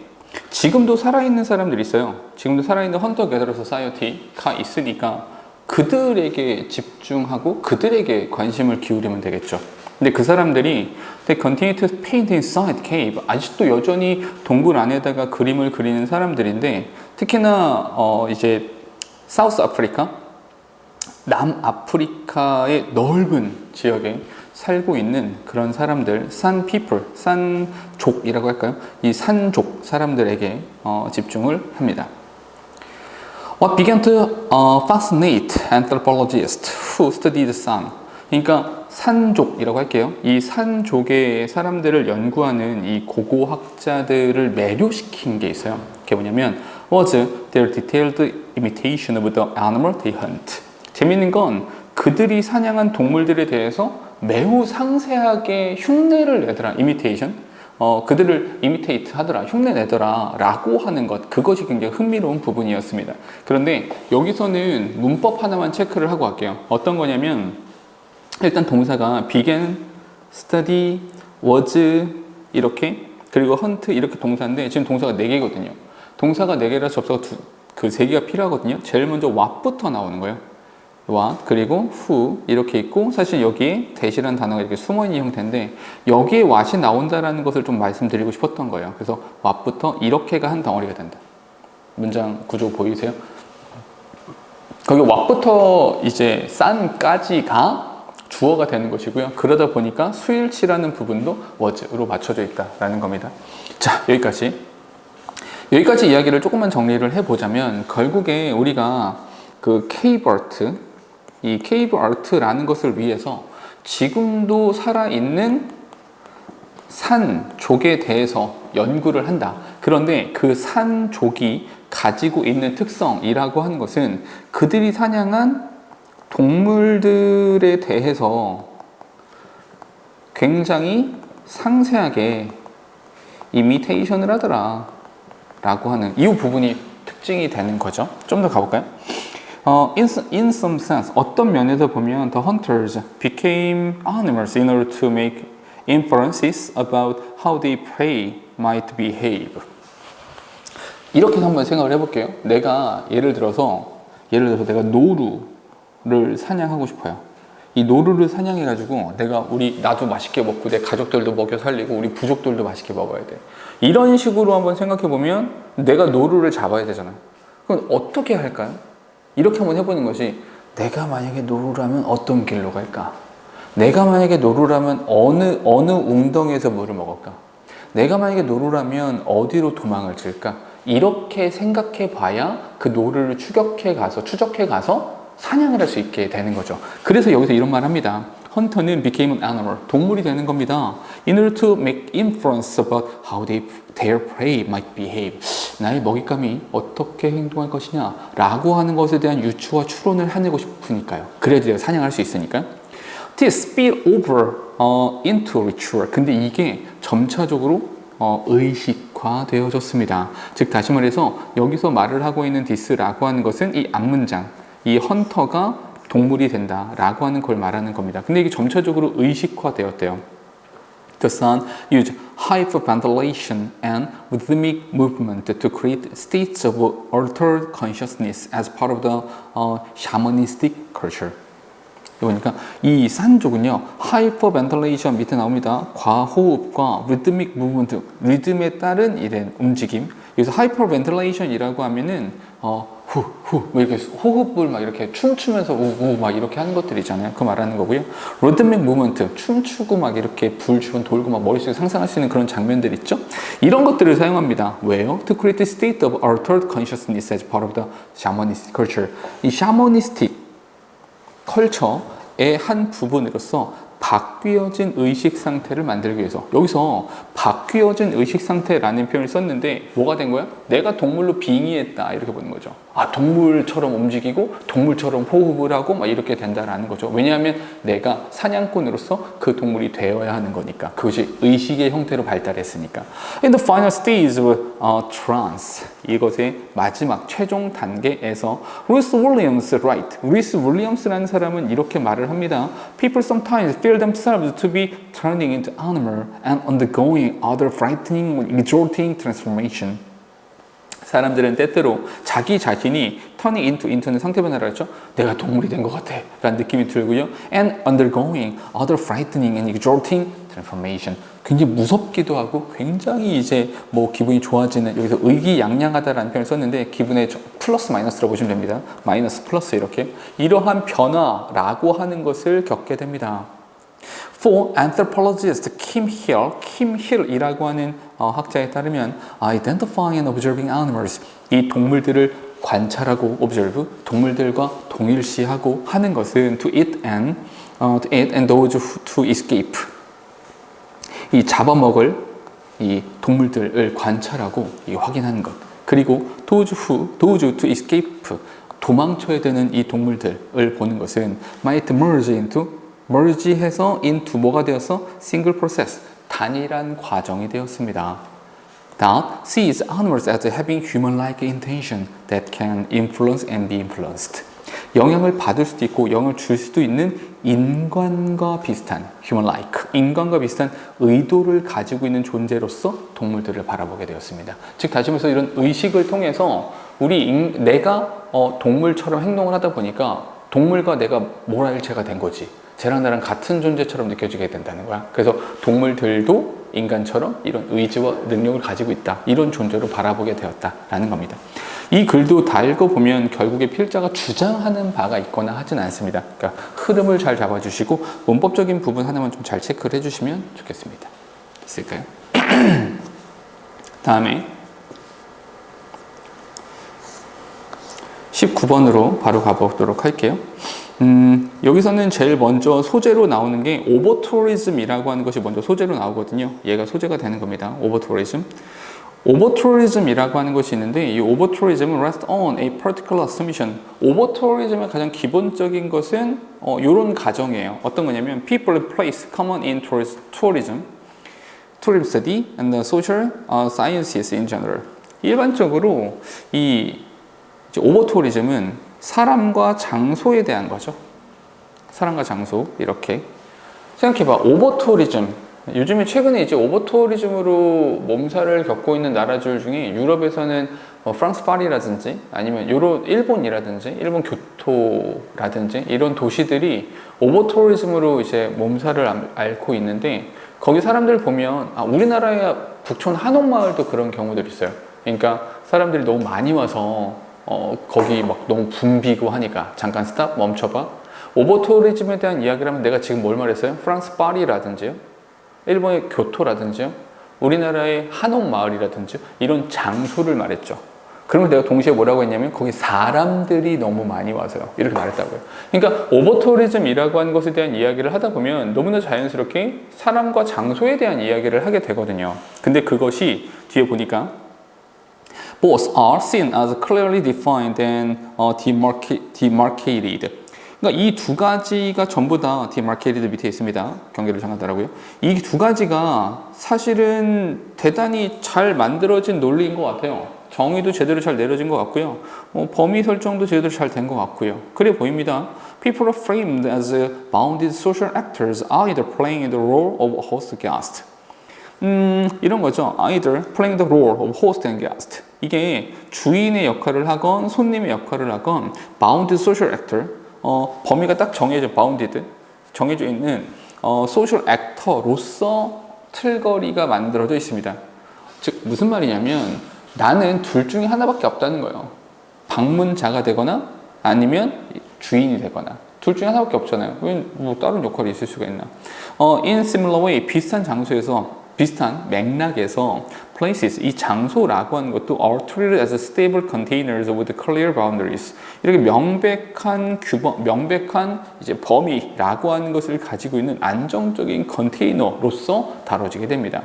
지금도 살아있는 사람들이 있어요. 지금도 살아있는 헌터 게더러 소사이어티가 있으니까 그들에게 집중하고 그들에게 관심을 기울이면 되겠죠. 근데 그 사람들이 they continue to paint inside cave, 아직도 여전히 동굴 안에다가 그림을 그리는 사람들인데, 특히나 이제 사우스 아프리카, 남아프리카의 넓은 지역에 살고 있는 그런 사람들, 산 people, 산족이라고 할까요? 이 산족 사람들에게 집중을 합니다. What began to fascinate anthropologists who studied San. 그러니까 산족이라고 할게요. 이 산족의 사람들을 연구하는 이 고고학자들을 매료시킨 게 있어요. 그게 뭐냐면 was their detailed imitation of the animal they hunt. 재밌는 건 그들이 사냥한 동물들에 대해서 매우 상세하게 흉내를 내더라. imitation. 그들을 imitate 하더라, 흉내 내더라 라고 하는 것, 그것이 굉장히 흥미로운 부분이었습니다. 그런데 여기서는 문법 하나만 체크를 하고 갈게요. 어떤 거냐면 일단 동사가 began, study, was 이렇게, 그리고 hunt 이렇게 동사인데 지금 동사가 4개거든요. 동사가 4개라 접수가 그 3개가 필요하거든요. 제일 먼저 what부터 나오는 거예요. what, 그리고 who 이렇게 있고, 사실 여기에 that이라는 단어가 이렇게 숨어있는 형태인데 여기에 what이 나온다라는 것을 좀 말씀드리고 싶었던 거예요. 그래서 what부터 이렇게가 한 덩어리가 된다. 문장 구조 보이세요? 거기 what부터 이제 싼까지가 주어가 되는 것이고요. 그러다 보니까 수일치라는 부분도 was로 맞춰져 있다라는 겁니다. 자, 여기까지 이야기를 조금만 정리를 해보자면, 결국에 우리가 그 케이브 아트, 이 케이브 아트라는 것을 위해서 지금도 살아있는 산족에 대해서 연구를 한다. 그런데 그 산족이 가지고 있는 특성이라고 하는 것은 그들이 사냥한 동물들에 대해서 굉장히 상세하게 이미테이션을 하더라 라고 하는 이 부분이 특징이 되는 거죠. 좀 더 가볼까요? In some sense, 어떤 면에서 보면 the hunters became animals in order to make inferences about how their prey might behave. 이렇게 한번 생각을 해볼게요. 내가 예를 들어서 내가 노루를 사냥하고 싶어요. 이 노루를 사냥해가지고 나도 맛있게 먹고 내 가족들도 먹여 살리고 우리 부족들도 맛있게 먹어야 돼. 이런 식으로 한번 생각해보면 내가 노루를 잡아야 되잖아요. 그럼 어떻게 할까요? 이렇게 한번 해보는 것이, 내가 만약에 노루라면 어떤 길로 갈까? 내가 만약에 노루라면 어느 웅덩이에서 물을 먹을까? 내가 만약에 노루라면 어디로 도망을 칠까? 이렇게 생각해 봐야 그 노루를 추적해 가서 사냥을 할 수 있게 되는 거죠. 그래서 여기서 이런 말 합니다. 헌터는 became an animal, 동물이 되는 겁니다. In order to make inference about how their prey might behave. 나의 먹잇감이 어떻게 행동할 것이냐 라고 하는 것에 대한 유추와 추론을 해내고 싶으니까요. 그래야지 내가 사냥할 수 있으니까. This spill over into ritual. 근데 이게 점차적으로 의식화되어졌습니다. 즉 다시 말해서 여기서 말을 하고 있는 this라고 하는 것은 이 앞문장, 이 헌터가 동물이 된다라고 하는 걸 말하는 겁니다. 근데 이게 점차적으로 의식화되었대요. The sun used hyperventilation and rhythmic movement to create states of altered consciousness as part of the shamanistic culture. 그러니까 이 산족은요, 하이퍼벤틀레이션 밑에 나옵니다. 과호흡과 리드믹 무브먼트, 리듬에 따른 이런 움직임. 여기서 하이퍼벤틀레이션이라고 하면은 후 뭐 이렇게 호흡을 막 이렇게 춤추면서 우우 막 이렇게 하는 것들 있잖아요. 그 말하는 거고요. 리드믹 무브먼트, 춤추고 막 이렇게 불 주변 돌고 막 머릿속에 상상할 수 있는 그런 장면들 있죠. 이런 것들을 사용합니다. 왜요? To create a state of altered consciousness as part of the shamanistic culture. 이 샤머니스틱 컬처의 한 부분으로서 바뀌어진 의식 상태를 만들기 위해서, 여기서 바뀌어진 의식 상태라는 표현을 썼는데 뭐가 된 거야? 내가 동물로 빙의했다 이렇게 보는 거죠. 아, 동물처럼 움직이고 동물처럼 호흡을 하고 막 이렇게 된다라는 거죠. 왜냐하면 내가 사냥꾼으로서 그 동물이 되어야 하는 거니까. 그것이 의식의 형태로 발달했으니까. In the final stage of trance, 이것의 마지막 최종 단계에서 루이스 윌리엄스라는 사람은 이렇게 말을 합니다. People sometimes feel themselves to be turning into animal and undergoing other frightening or exalting transformation. 사람들은 때때로 자기 자신이 turning into는 상태 변화를 했죠. 내가 동물이 된 것 같아 라는 느낌이 들고요. And undergoing other frightening and exalting transformation. 굉장히 무섭기도 하고 굉장히 이제 뭐 기분이 좋아지는, 여기서 의기양양하다라는 표현을 썼는데 기분의 플러스 마이너스라고 보시면 됩니다. 마이너스 플러스 이렇게 이러한 변화라고 하는 것을 겪게 됩니다. For anthropologist Kim Hill이라고 하는 학자에 따르면 identifying and observing animals, 이 동물들을 관찰하고 observe, 동물들과 동일시하고 하는 것은 to eat and those to escape, 이 잡아먹을 이 동물들을 관찰하고 확인하는 것, 그리고 those to escape, 도망쳐야 되는 이 동물들을 보는 것은 might merge해서 into 뭐가 되어서 single process, 단일한 과정이 되었습니다. That sees animals as having human-like intention that can influence and be influenced. 영향을 받을 수도 있고 영향을 줄 수도 있는 인간과 비슷한 human-like, 인간과 비슷한 의도를 가지고 있는 존재로서 동물들을 바라보게 되었습니다. 즉 다시 말해서 이런 의식을 통해서 내가 동물처럼 행동을 하다 보니까 동물과 내가 모랄체가 된 거지. 쟤랑 나랑 같은 존재처럼 느껴지게 된다는 거야. 그래서 동물들도 인간처럼 이런 의지와 능력을 가지고 있다. 이런 존재로 바라보게 되었다라는 겁니다. 이 글도 다 읽어보면 결국에 필자가 주장하는 바가 있거나 하진 않습니다. 그러니까 흐름을 잘 잡아주시고 문법적인 부분 하나만 좀 잘 체크를 해주시면 좋겠습니다. 있을까요? 다음에 19번으로 바로 가보도록 할게요. 여기서는 제일 먼저 소재로 나오는 게 오버투어리즘이라고 하는 것이 먼저 소재로 나오거든요. 얘가 소재가 되는 겁니다. 오버투어리즘. 오버투어리즘이라고 하는 것이 있는데 이 오버투어리즘은 rest on a particular assumption. 오버투어리즘의 가장 기본적인 것은 이런 가정이에요. 어떤 거냐면 people and place common in tourism study and the social sciences in general. 일반적으로 이 오버투어리즘은 사람과 장소에 대한 거죠. 사람과 장소, 이렇게 생각해봐. 오버투어리즘, 요즘에 최근에 이제 오버투어리즘으로 몸살을 겪고 있는 나라들 중에 유럽에서는 프랑스 파리라든지 아니면 일본이라든지 일본 교토라든지 이런 도시들이 오버투어리즘으로 이제 몸살을 앓고 있는데, 거기 사람들 보면 우리나라의 북촌 한옥마을도 그런 경우들이 있어요. 그러니까 사람들이 너무 많이 와서 거기 막 너무 붐비고 하니까 잠깐 스탑 멈춰봐. 오버투어리즘에 대한 이야기를 하면 내가 지금 뭘 말했어요? 프랑스 파리라든지요, 일본의 교토라든지요, 우리나라의 한옥마을이라든지 이런 장소를 말했죠. 그러면 내가 동시에 뭐라고 했냐면 거기 사람들이 너무 많이 와서요, 이렇게 말했다고요. 그러니까 오버투어리즘이라고 하는 것에 대한 이야기를 하다 보면 너무나 자연스럽게 사람과 장소에 대한 이야기를 하게 되거든요. 근데 그것이 뒤에 보니까 Both are seen as clearly defined and demarcated. 그러니까 이 두 가지가 전부 다 demarcated 밑에 있습니다. 경계를 정하더라고요. 이 두 가지가 사실은 대단히 잘 만들어진 논리인 것 같아요. 정의도 제대로 잘 내려진 것 같고요. 범위 설정도 제대로 잘 된 것 같고요. 그래 보입니다. People are framed as bounded social actors, either playing the role of host guest. 이런 거죠. Either playing the role of host and guest. 이게 주인의 역할을 하건 손님의 역할을 하건 bound social actor, 범위가 딱 bounded, 정해져 있는 social actor로서 틀거리가 만들어져 있습니다. 즉 무슨 말이냐면 나는 둘 중에 하나밖에 없다는 거예요. 방문자가 되거나 아니면 주인이 되거나 둘 중에 하나밖에 없잖아요. 왜 뭐 다른 역할이 있을 수가 있나? In similar way, 비슷한 장소에서 비슷한 맥락에서 places, 이 장소라고 하는 것도 are treated as stable containers with clear boundaries. 이렇게 명백한 규범, 명백한 이제 범위라고 하는 것을 가지고 있는 안정적인 컨테이너로서 다뤄지게 됩니다.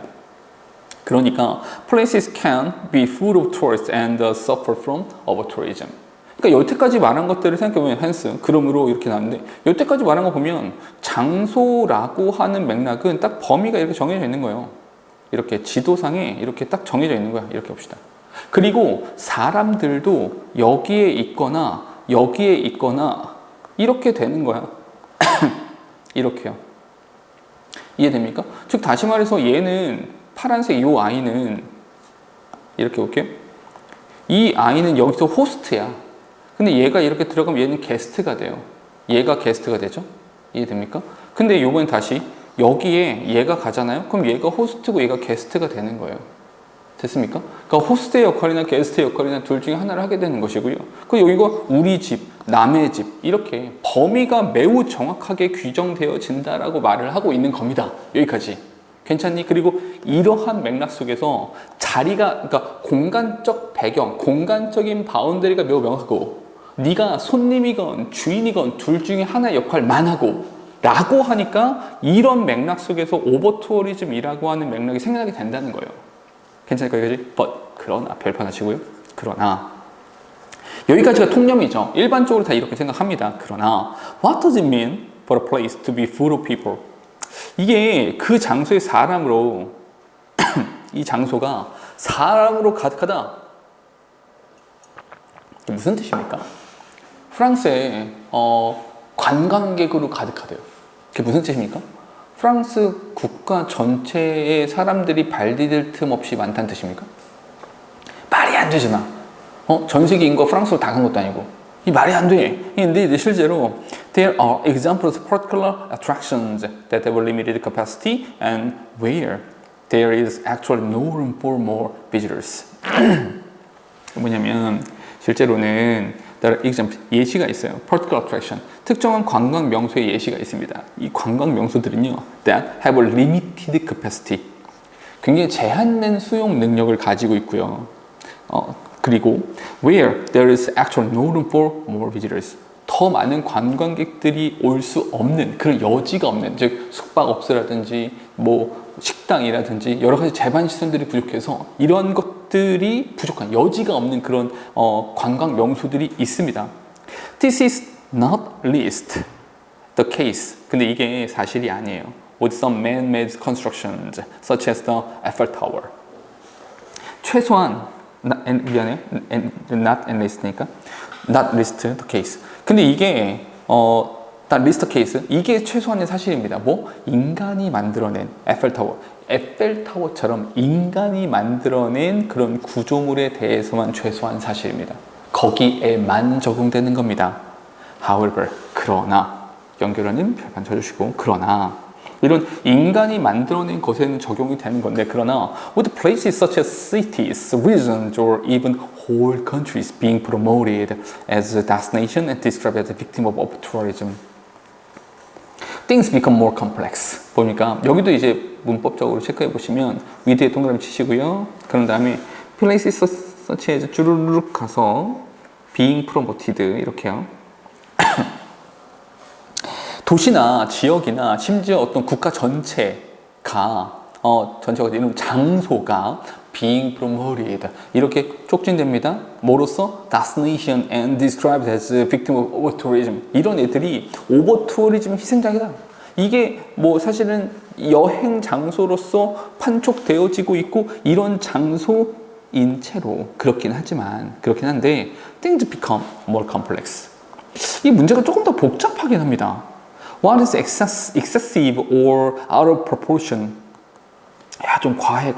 그러니까 places can be full of tourists and suffer from overtourism. 그러니까 여태까지 말한 것들을 생각해보면 헨스, 그러므로 이렇게 나왔는데 여태까지 말한 거 보면 장소라고 하는 맥락은 딱 범위가 이렇게 정해져 있는 거예요. 이렇게 지도상에 이렇게 딱 정해져 있는 거야. 이렇게 봅시다. 그리고 사람들도 여기에 있거나 이렇게 되는 거야. 이렇게요. 이해됩니까? 즉 다시 말해서 얘는 파란색 이 아이는 이렇게 볼게요. 이 아이는 여기서 호스트야. 근데 얘가 이렇게 들어가면 얘는 게스트가 돼요. 얘가 게스트가 되죠? 이해됩니까? 근데 요번엔 다시 여기에 얘가 가잖아요? 그럼 얘가 호스트고 얘가 게스트가 되는 거예요. 됐습니까? 그러니까 호스트의 역할이나 게스트의 역할이나 둘 중에 하나를 하게 되는 것이고요. 그리고 여기가 우리 집, 남의 집 이렇게 범위가 매우 정확하게 규정되어진다라고 말을 하고 있는 겁니다. 여기까지. 괜찮니? 그리고 이러한 맥락 속에서 자리가, 그러니까 공간적 배경, 공간적인 바운더리가 매우 명확하고 네가 손님이건 주인이건 둘 중에 하나의 역할만 하고 라고 하니까 이런 맥락 속에서 오버투어리즘이라고 하는 맥락이 생각이 된다는 거예요. 괜찮을까요? 여기까지? 그러나 별판 하시고요. 그러나 여기까지가 통념이죠. 일반적으로 다 이렇게 생각합니다. 그러나 What does it mean for a place to be full of people? 이게 그 장소의 사람으로 이 장소가 사람으로 가득하다. 무슨 뜻입니까? 프랑스에 관광객으로 가득하대요. 그게 무슨 뜻입니까? 프랑스 국가 전체의 사람들이 발 디딜 틈 없이 많다는 뜻입니까? 말이 안 되잖아. 전 세계 인구가 프랑스로 다 간 것도 아니고. 이 말이 안 돼. 근데 실제로 there are examples of particular attractions that have limited capacity and where there is actually no room for more visitors. 뭐냐면 실제로는 there are examples, 예시가 있어요. particular attraction, 특정한 관광 명소의 예시가 있습니다. 이 관광 명소들은요 that have a limited capacity, 굉장히 제한된 수용 능력을 가지고 있고요. 그리고 where there is actually no room for more visitors, 더 많은 관광객들이 올 수 없는 그런 여지가 없는, 즉 숙박업소라든지 뭐 식당이라든지 여러 가지 제반 시설들이 부족해서 이런 것들이 부족한 여지가 없는 그런 관광 명소들이 있습니다. This is not least the case. 근데 이게 사실이 아니에요. With some man-made constructions such as the Eiffel Tower. 최소한 미안해요. not and least니까 not least the case. 근데 이게 not least the case, 이게 최소한의 사실입니다. 뭐 인간이 만들어낸 에펠타워처럼 인간이 만들어낸 그런 구조물에 대해서만 최소한 사실입니다. 거기에만 적용되는 겁니다. However, 그러나 연결하는 별판 쳐주시고 그러나 이런 인간이 만들어낸 것에는 적용이 되는 건데, 그러나 with places such as cities, regions, or even whole countries being promoted as a destination and described as a victim of tourism, things become more complex. 보니까 여기도 이제 문법적으로 체크해 보시면 위드에 동그라미 치시고요. 그런 다음에 places such as 주르륵 가서 being promoted 이렇게요. 도시나 지역이나 심지어 어떤 국가 전체가 이런 장소가 being promoted 이렇게 촉진됩니다. 뭐로써? destination and described as a victim of overtourism. 이런 애들이 오버투어리즘 희생자이다. 이게 뭐 사실은 여행 장소로서 판촉되어지고 있고 이런 장소인 채로 그렇긴 한데 things become more complex. 이 문제가 조금 더 복잡하긴 합니다. What is excessive or out of proportion? 야, 좀 과해,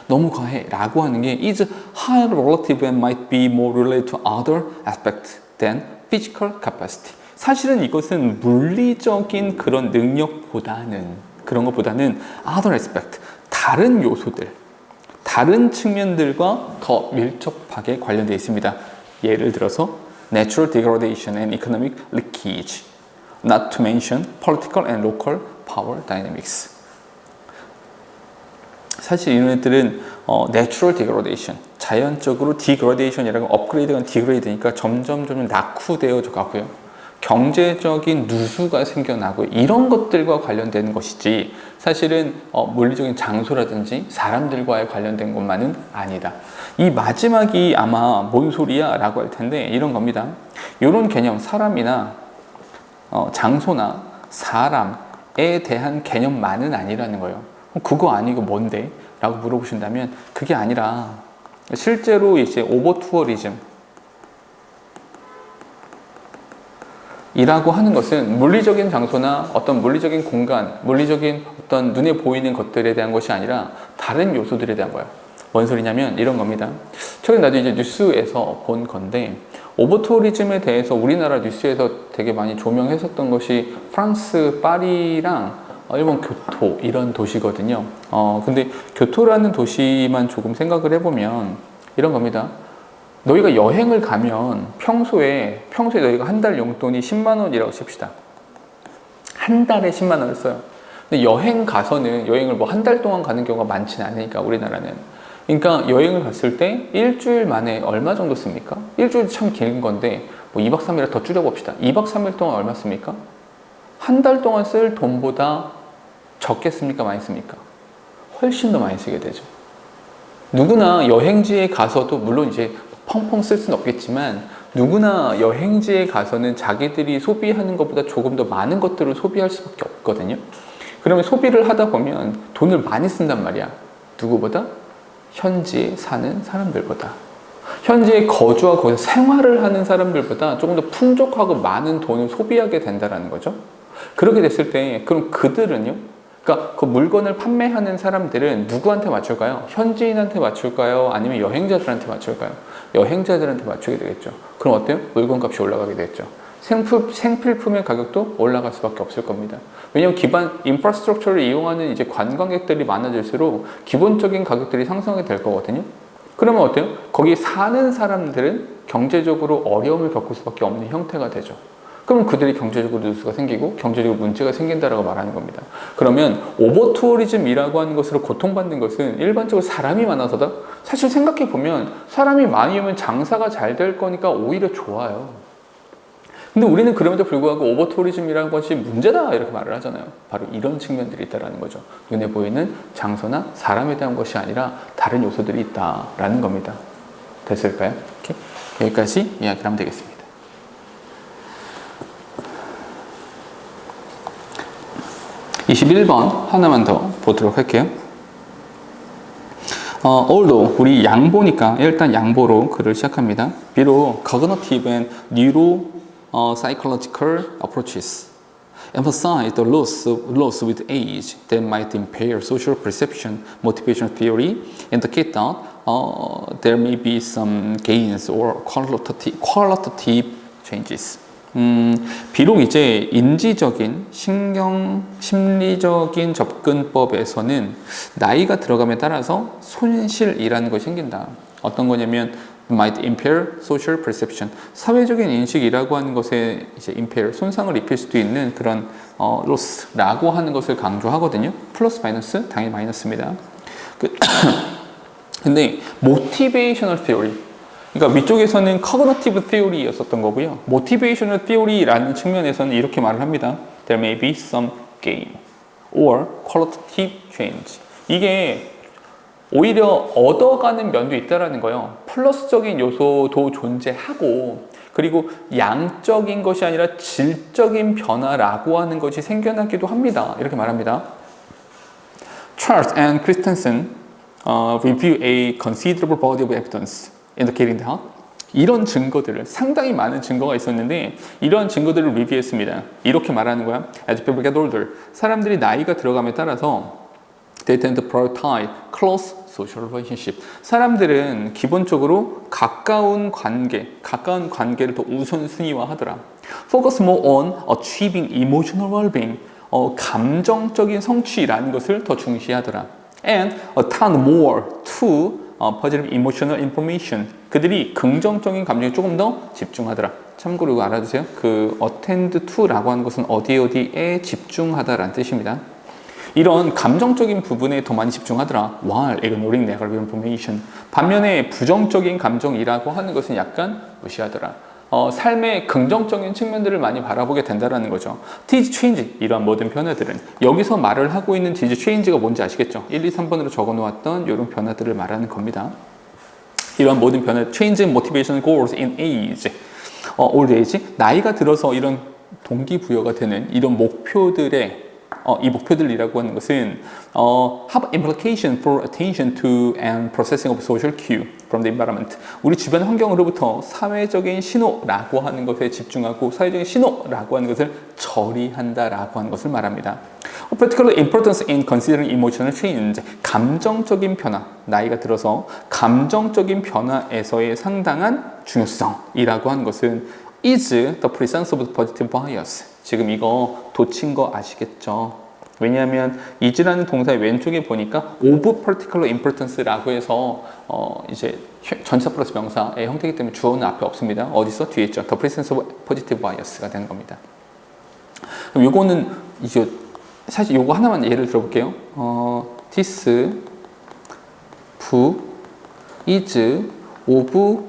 너무 과해 라고 하는 게 is higher relative and might be more related to other aspects than physical capacity. 사실은 이것은 물리적인 그런 능력보다는, 그런 것보다는 other aspect, 다른 요소들, 다른 측면들과 더 밀접하게 관련되어 있습니다. 예를 들어서 natural degradation and economic leakage, not to mention political and local power dynamics. 사실 이런 애들은 natural degradation, 자연적으로 degradation이라고 업그레이드가 degrade니까 점점 낙후되어 가고요. 경제적인 누수가 생겨나고 이런 것들과 관련되는 것이지 사실은 물리적인 장소라든지 사람들과의 관련된 것만은 아니다. 이 마지막이 아마 뭔 소리야 라고 할 텐데 이런 겁니다. 이런 개념, 사람이나 장소나 사람에 대한 개념만은 아니라는 거예요. 그거 아니고 뭔데? 라고 물어보신다면 그게 아니라 실제로 이제 오버투어리즘 이라고 하는 것은 물리적인 장소나 어떤 물리적인 공간, 물리적인 어떤 눈에 보이는 것들에 대한 것이 아니라 다른 요소들에 대한 거예요. 뭔 소리냐면 이런 겁니다. 최근에 나도 이제 뉴스에서 본 건데 오버투어리즘에 대해서 우리나라 뉴스에서 되게 많이 조명했었던 것이 프랑스 파리랑 일본 교토 이런 도시거든요. 근데 교토라는 도시만 조금 생각을 해보면 이런 겁니다. 너희가 여행을 가면 평소에 너희가 한 달 용돈이 10만 원이라고 칩시다. 한 달에 10만 원을 써요. 근데 여행 가서는 여행을 뭐 한 달 동안 가는 경우가 많지는 않으니까 우리나라는. 그러니까 여행을 갔을 때 일주일 만에 얼마 정도 씁니까? 일주일이 참 긴 건데 뭐 2박 3일을 더 줄여봅시다. 2박 3일 동안 얼마 씁니까? 한 달 동안 쓸 돈보다 적게 씁니까? 많이 씁니까? 훨씬 더 많이 쓰게 되죠. 누구나 여행지에 가서도 물론 이제 펑펑 쓸 수는 없겠지만 누구나 여행지에 가서는 자기들이 소비하는 것보다 조금 더 많은 것들을 소비할 수밖에 없거든요. 그러면 소비를 하다 보면 돈을 많이 쓴단 말이야. 누구보다? 현지에 사는 사람들보다. 현지에 거주하고 거기서 생활을 하는 사람들보다 조금 더 풍족하고 많은 돈을 소비하게 된다는 거죠. 그렇게 됐을 때 그럼 그들은요? 그러니까 그 물건을 판매하는 사람들은 누구한테 맞출까요? 현지인한테 맞출까요? 아니면 여행자들한테 맞출까요? 여행자들한테 맞추게 되겠죠. 그럼 어때요? 물건값이 올라가게 되겠죠. 생필품의 가격도 올라갈 수밖에 없을 겁니다. 왜냐하면 기반 인프라스트럭처를 이용하는 이제 관광객들이 많아질수록 기본적인 가격들이 상승하게 될 거거든요. 그러면 어때요? 거기 사는 사람들은 경제적으로 어려움을 겪을 수밖에 없는 형태가 되죠. 그러면 그들이 경제적으로 누수가 생기고 경제적으로 문제가 생긴다라고 말하는 겁니다. 그러면 오버투어리즘이라고 하는 것으로 고통받는 것은 일반적으로 사람이 많아서다? 사실 생각해보면 사람이 많이 오면 장사가 잘 될 거니까 오히려 좋아요. 근데 우리는 그럼에도 불구하고 오버투어리즘이라는 것이 문제다 이렇게 말을 하잖아요. 바로 이런 측면들이 있다는 거죠. 눈에 보이는 장소나 사람에 대한 것이 아니라 다른 요소들이 있다라는 겁니다. 됐을까요? 이렇게 여기까지 이야기를 하면 되겠습니다. 21번 하나만 더 보도록 할게요. although 우리 양보니까 일단 양보로 글을 시작합니다. 비록 cognitive and neuropsychological approaches emphasize the loss with age that might impair social perception, motivation theory indicate that there may be some gains or qualitative changes. 비록 이제 인지적인 심리적인 접근법에서는 나이가 들어감에 따라서 손실이라는 것이 생긴다. 어떤 거냐면 might impair social perception, 사회적인 인식이라고 하는 것에 이제 impair, 손상을 입힐 수도 있는 그런 loss라고 하는 것을 강조하거든요. 플러스 마이너스 당연히 마이너스입니다. 근데 motivational theory, 그러니까 위쪽에서는 cognitive theory였었던 거고요. motivational theory라는 측면에서는 이렇게 말을 합니다. There may be some gain or qualitative change. 이게 오히려 얻어가는 면도 있다라는 거예요. 플러스적인 요소도 존재하고 그리고 양적인 것이 아니라 질적인 변화라고 하는 것이 생겨나기도 합니다. 이렇게 말합니다. Charles and Christensen review a considerable body of evidence indicating that 이런 증거들을, 상당히 많은 증거가 있었는데 이런 증거들을 리뷰했습니다. 이렇게 말하는 거야. As people get older, 사람들이 나이가 들어감에 따라서 They tend to prioritize close social relationship. 사람들은 기본적으로 가까운 관계를 더 우선순위화하더라. Focus more on achieving emotional well-being. 감정적인 성취라는 것을 더 중시하더라. And attend more to positive emotional information. 그들이 긍정적인 감정에 조금 더 집중하더라. 참고로 이거 알아두세요. 그 attend to라고 하는 것은 어디에 집중하다라는 뜻입니다. 이런 감정적인 부분에 더 많이 집중하더라. while ignoring negative information. 반면에 부정적인 감정이라고 하는 것은 약간 무시하더라. 삶의 긍정적인 측면들을 많이 바라보게 된다는 거죠. These change, 이러한 모든 변화들은 여기서 말을 하고 있는 these change가 뭔지 아시겠죠? 1, 2, 3번으로 적어놓았던 이런 변화들을 말하는 겁니다. 이러한 모든 변화, change in motivation goals in age, old age, 나이가 들어서 이런 동기부여가 되는 이런 목표들의 이 목표들이라고 하는 것은 have implication for attention to and processing of social cue from the environment. 우리 주변 환경으로부터 사회적인 신호라고 하는 것에 집중하고 사회적인 신호라고 하는 것을 처리한다라고 하는 것을 말합니다. Particular importance in considering emotional change. 감정적인 변화, 나이가 들어서 감정적인 변화에서의 상당한 중요성이라고 하는 것은 is the presence of positive bias. 지금 이거 돋친 거 아시겠죠? 왜냐하면 is라는 동사의 왼쪽에 보니까 of particular importance라고 해서 이제 전치사 플러스 명사의 형태이기 때문에 주어는 앞에 없습니다. 어디서? 뒤에 있죠. The presence of positive bias가 되는 겁니다. 그럼 요거는 이제 사실 요거 하나만 예를 들어볼게요. this is of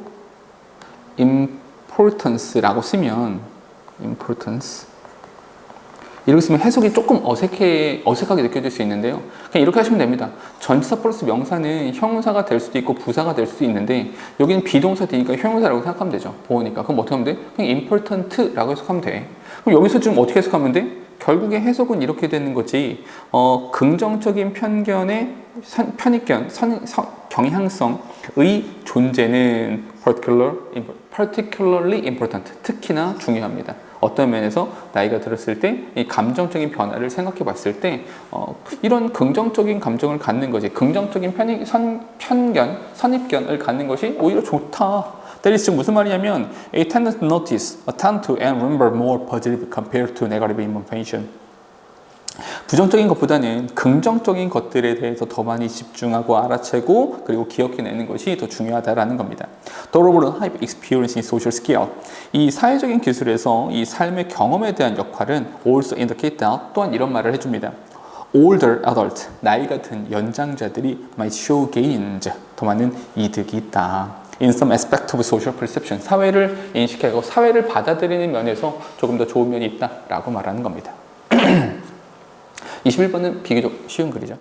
importance라고 쓰면 importance 이렇게 쓰면 해석이 조금 어색하게 느껴질 수 있는데요. 그냥 이렇게 하시면 됩니다. 전치사 플러스 명사는 형용사가 될 수도 있고 부사가 될 수도 있는데 여기는 비동사 뒤니까 형용사라고 생각하면 되죠. 보호니까. 그럼 어떻게 하면 돼? 그냥 important라고 해석하면 돼. 그럼 여기서 지금 어떻게 해석하면 돼? 결국에 해석은 이렇게 되는 거지. 긍정적인 편견의 편익견, 경향성의 존재는 particularly important, 특히나 중요합니다. 어떤 면에서 나이가 들었을 때 이 감정적인 변화를 생각해 봤을 때 이런 긍정적인 감정을 갖는 것이 긍정적인 선입견을 갖는 것이 오히려 좋다. That is 무슨 말이냐면 a tend to notice, attend to and remember more positive compared to negative information. 부정적인 것보다는 긍정적인 것들에 대해서 더 많이 집중하고 알아채고 그리고 기억해내는 것이 더 중요하다라는 겁니다. The overall high experience in social skill. 이 사회적인 기술에서 이 삶의 경험에 대한 역할은 also indicate that 또한 이런 말을 해줍니다. Older adult, 나이가 든 연장자들이 might show gains, 더 많은 이득이 있다. In some aspect of social perception, 사회를 인식하고 사회를 받아들이는 면에서 조금 더 좋은 면이 있다라고 말하는 겁니다. 21번은 비교적 쉬운 글이죠.